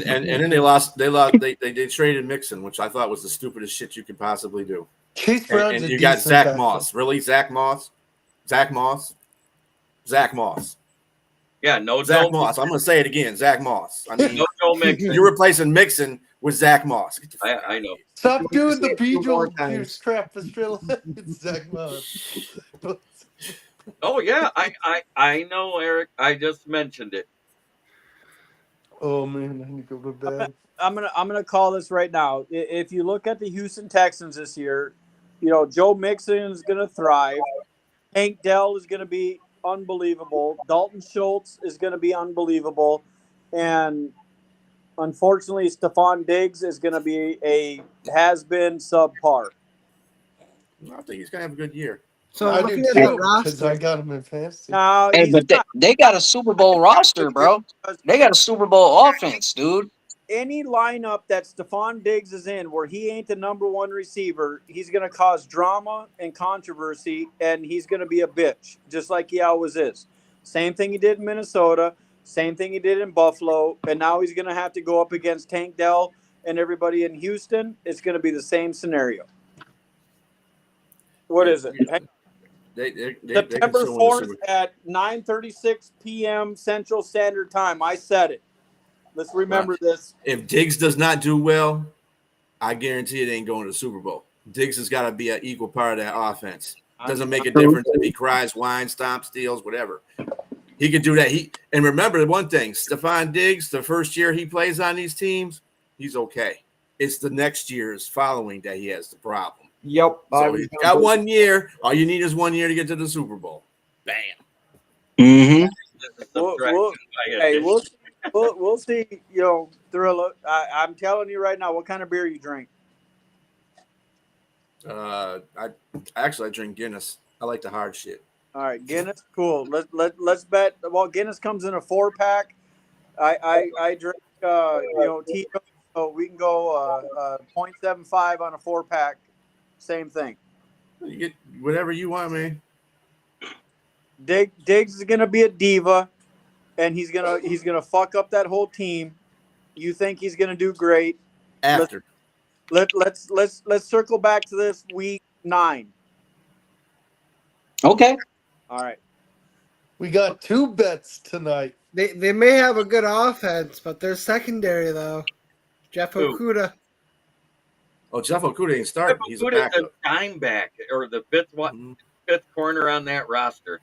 then they traded Mixon, which I thought was the stupidest shit you could possibly do. Chase Brown's And a you got decent Zach backup. Moss. Really, Zach Moss? Zach Moss? Zach Moss. Yeah, no Zach Joe Moss. I'm going to say it again. Zach Moss. I mean, No Joe Mixon. you're replacing Mixon with Zach Moss. Get the fuck I know. Stop doing the Say it 2 more Beetlejuice times. crap, Australia. It's Zach Moss. Oh yeah, I know, Eric. I just mentioned it. Oh man, I need to go to bed. I'm gonna call this right now. If you look at the Houston Texans this year, you know Joe Mixon is gonna thrive. Hank Dell is gonna be unbelievable. Dalton Schultz is gonna be unbelievable, and unfortunately, Stephon Diggs is gonna be a has-been subpar. I think he's going to have a good year. So I do looking at too, that because roster, I got him in fantasy. Now, Hey, he's but not they got a Super Bowl roster, bro. They got a Super Bowl offense, dude. any lineup that Stephon Diggs is in where he ain't the number one receiver, he's going to cause drama and controversy, and he's going to be a bitch, just like he always is. Same thing he did in Minnesota, same thing he did in Buffalo, and now he's going to have to go up against Tank Dell and everybody in Houston. It's going to be the same scenario. What is it? They September can still win the 4th Super- at 9:36 p.m. Central Standard Time. I said it. Let's remember this. If Diggs does not do well, I guarantee it ain't going to the Super Bowl. Diggs has got to be an equal part of that offense. Doesn't make a difference if he cries, whines, stomps, steals, whatever. He could do that. And remember one thing, Stephon Diggs, the first year he plays on these teams, he's okay. It's the next year's following that he has the problem. Yep. So he's got 1 year. All you need is 1 year to get to the Super Bowl. Bam. Mm-hmm. We'll see. You know, Thriller. I'm telling you right now, what kind of beer you drink? I drink Guinness. I like the hard shit. All right, Guinness. Cool. Let's bet. Well, Guinness comes in a 4-pack. I drink Tito, so we can go 0.75 on a 4-pack. Same thing. You get whatever you want, man. Diggs is gonna be a diva, and he's gonna fuck up that whole team. You think he's gonna do great? After. Let's circle back to this week 9. Okay. All right. We got 2 bets tonight. they may have a good offense, but their secondary though. Jeff Who? Okudah. Oh, Jeff Okudah ain't starting. He's a Okuda's backup. a dime back or the fifth corner on that roster.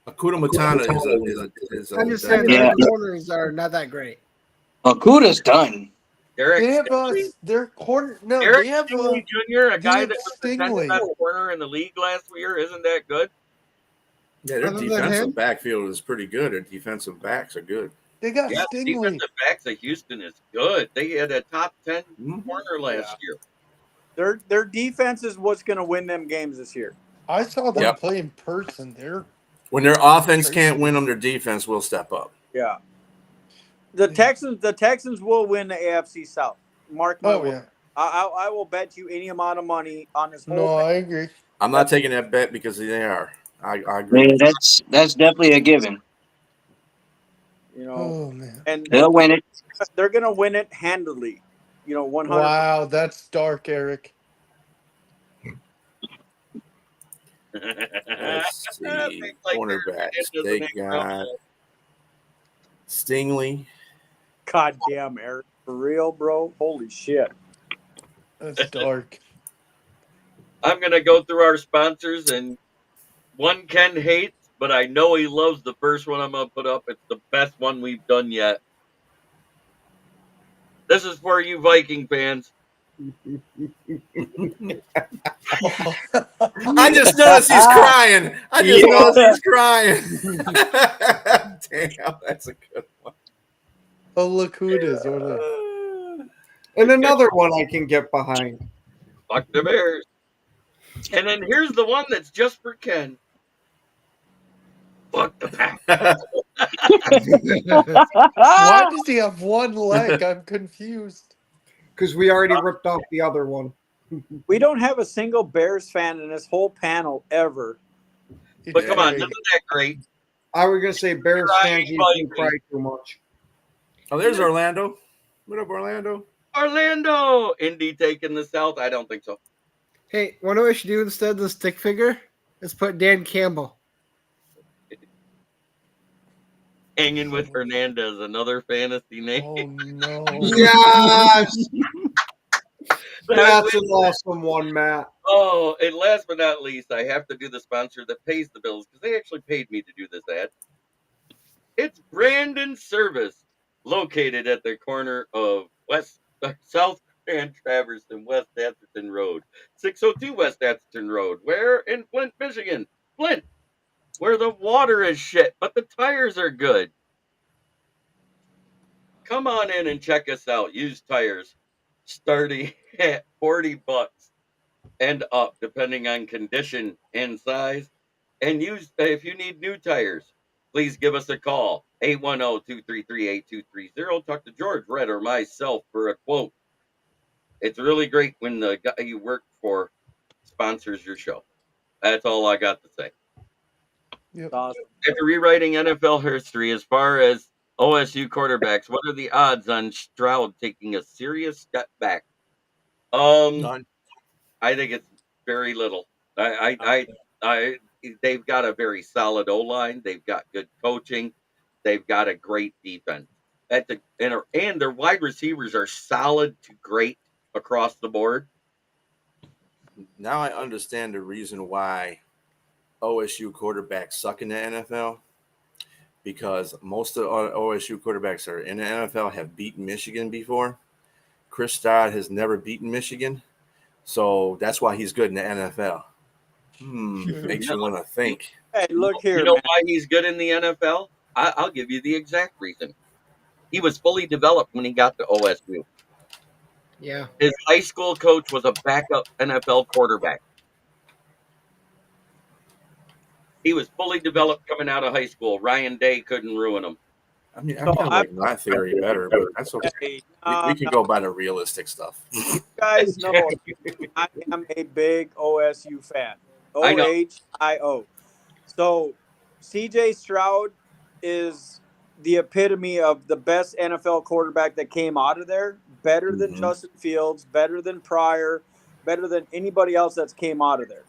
Akuda Matana is I'm a just saying Yeah. their corners are not that great. Okudah's done. Derek They have Stingley? their corner. No, Derek they have Stingley Jr., a guy have that was the Stingley. 10th best corner in the league last year. Isn't that good? Yeah, their Other than defensive him? backfield is pretty good. Their defensive backs are good. They got Yeah, Stingley. defensive backs of Houston is good. They had a top 10 corner last year. Their defense is what's gonna win them games this year. I saw them Yep. play in person. They're When their offense can't win them, their defense will step up. Yeah. The Texans will win the AFC South. Mark my oh word. yeah. I will bet you any amount of money on this whole No, thing. I agree. I'm not taking that bet because they are. I agree. Yeah, that's definitely a given. You know, Oh man. and They'll win it. they're gonna win it handily. You know, 100. Wow, that's dark, Eric. Let's see. Things like Cornerbacks. that doesn't They make got sense. Stingley. God damn, Eric, for real, bro. Holy shit. That's dark. I'm going to go through our sponsors, and one Ken hates, but I know he loves the first one I'm going to put up. It's the best one we've done yet. This is for you Viking fans. I just noticed he's crying. I just noticed he's crying. Damn, that's a good one. Oh, look who it is. And another one I can get behind. Fuck the Bears. And then here's the one that's just for Ken. Fuck the Pack. Why does he have one leg? I'm confused. Because we already ripped off the other one. We don't have a single Bears fan in this whole panel ever. But come on, isn't that great? I was going to say Bears Crying fans usually Vikings. cry too much. Oh, there's Orlando. What up, Orlando? Orlando. Indy taking the South? I don't think so. Hey, wonder what we should do instead of the stick figure? Is put Dan Campbell. Hanging with Hernandez, another fantasy name. Oh no. Yes, That that's would- an awesome one, Matt. Oh, and last but not least, I have to do the sponsor that pays the bills because they actually paid me to do this ad. It's Brandon Service, located at the corner of South Grand Traverse and West Atherton Road, 602 West Atherton Road. Where in Flint, Michigan? Flint, where the water is shit, but the tires are good. Come on in and check us out. Used tires starting at $40 and up, depending on condition and size. And if you need new tires, please give us a call, 810-233-8230. Talk to George, Red, or myself for a quote. It's really great when the guy you work for sponsors your show. That's all I got to say. Yep. Awesome. After rewriting NFL history, as far as OSU quarterbacks, what are the odds on Stroud taking a serious step back? None. I think it's very little. They've got a very solid O line. They've got good coaching. They've got a great defense. And their wide receivers are solid to great across the board. Now I understand the reason why OSU quarterbacks suck in the NFL, because most of the OSU quarterbacks that are in the NFL have beaten Michigan before. Chris Stroud has never beaten Michigan, so that's why he's good in the NFL. Makes you want to think. Hey, look here, You know man. why he's good in the NFL? I'll give you the exact reason. He was fully developed when he got to OSU. Yeah. His high school coach was a backup NFL quarterback. He was fully developed coming out of high school. Ryan Day couldn't ruin him. I mean, I So kind of like my theory better, but that's okay. Hey, We can go by the realistic stuff. you guys know I am a big OSU fan. I know. OHIO. So CJ Stroud is the epitome of the best NFL quarterback that came out of there. Better than Justin Fields, better than Pryor, better than anybody else that's came out of there.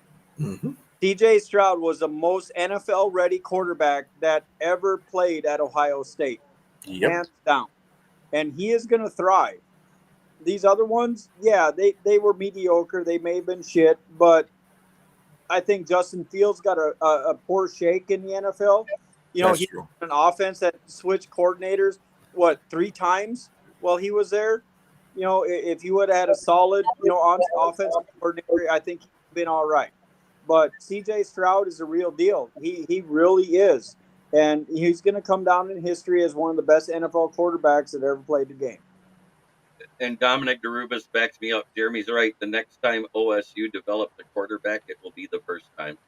CJ Stroud was the most NFL ready quarterback that ever played at Ohio State. Yep. Hands down. And he is going to thrive. These other ones, yeah, they were mediocre. They may have been shit, but I think Justin Fields got a poor shake in the NFL. You know, That's he true. had an offense that switched coordinators, 3 times while he was there. You know, if he would have had a solid, offensive coordinator, I think he'd been all right. But CJ Stroud is a real deal. He really is. And he's going to come down in history as one of the best NFL quarterbacks that ever played the game. And Dominic DeRubis backs me up. Jeremy's right. The next time OSU develops a quarterback, it will be the first time.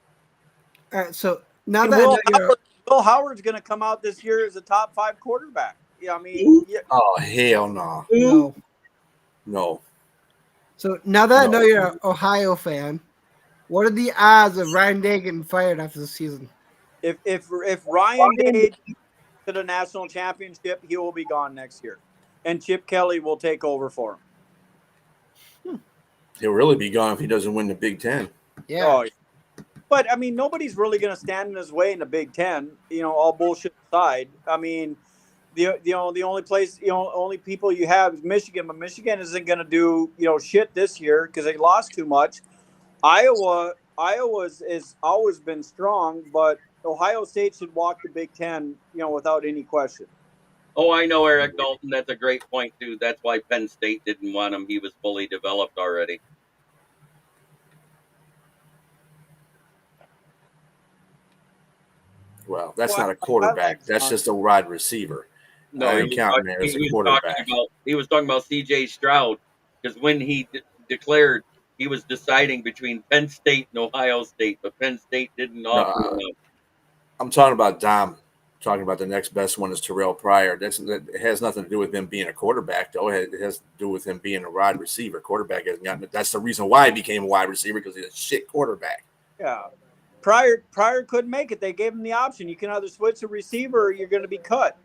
All right. So now And that I know you're, Will Howard's going to come out this year as a top 5 quarterback. Yeah, I mean, yeah. Oh, hell no. no. No. So now that I know No. you're an Ohio fan, what are the odds of Ryan Day getting fired after the season? If Ryan Day to the national championship, he will be gone next year, and Chip Kelly will take over for him. He'll really be gone if he doesn't win the Big Ten. Yeah. Oh, but I mean, nobody's really going to stand in his way in the Big Ten. You know, all bullshit aside. I mean, the only place, only people you have is Michigan, but Michigan isn't going to do shit this year because they lost too much. Iowa's has always been strong, but Ohio State should walk the Big Ten, without any question. Oh, I know, Eric Dalton. That's a great point, too. That's why Penn State didn't want him. He was fully developed already. Well, that's not a quarterback. That's just a wide receiver. No, I ain't counting there as a quarterback. He was talking about C.J. Stroud because when he declared, he was deciding between Penn State and Ohio State, but Penn State didn't offer him. I'm talking about Dom. Talking about the next best one is Terrell Pryor. That has nothing to do with him being a quarterback, though. It has to do with him being a wide receiver. Quarterback hasn't gotten it. That's the reason why he became a wide receiver, because he's a shit quarterback. Yeah. Pryor couldn't make it. They gave him the option. You can either switch a receiver or you're going to be cut.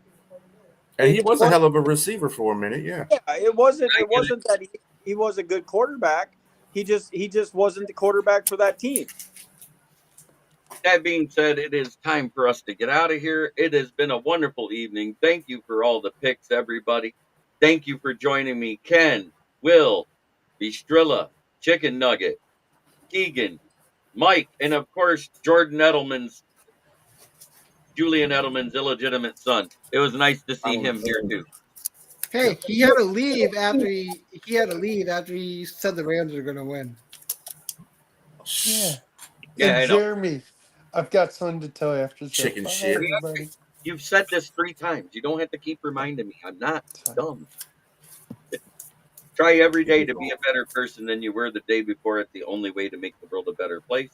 And he was a hell of a receiver for a minute. Yeah. Yeah, it wasn't. I It get it. wasn't that he was a good quarterback. He just wasn't the quarterback for that team. That being said, it is time for us to get out of here. It has been a wonderful evening. Thank you for all the picks, everybody. Thank you for joining me, Ken, Will, Bistrilla, Chicken Nugget, Keegan, Mike, and of course Julian Edelman's illegitimate son. It was nice to see him here too. Hey, he had to leave after he had to leave after he said the Rams are going to win. Yeah. Yeah, And I know. Jeremy, I've got something to tell you after the show. Chicken Bye, shit. everybody. You've said this 3 times. You don't have to keep reminding me. I'm not dumb. Try every day to be a better person than you were the day before. It's the only way to make the world a better place.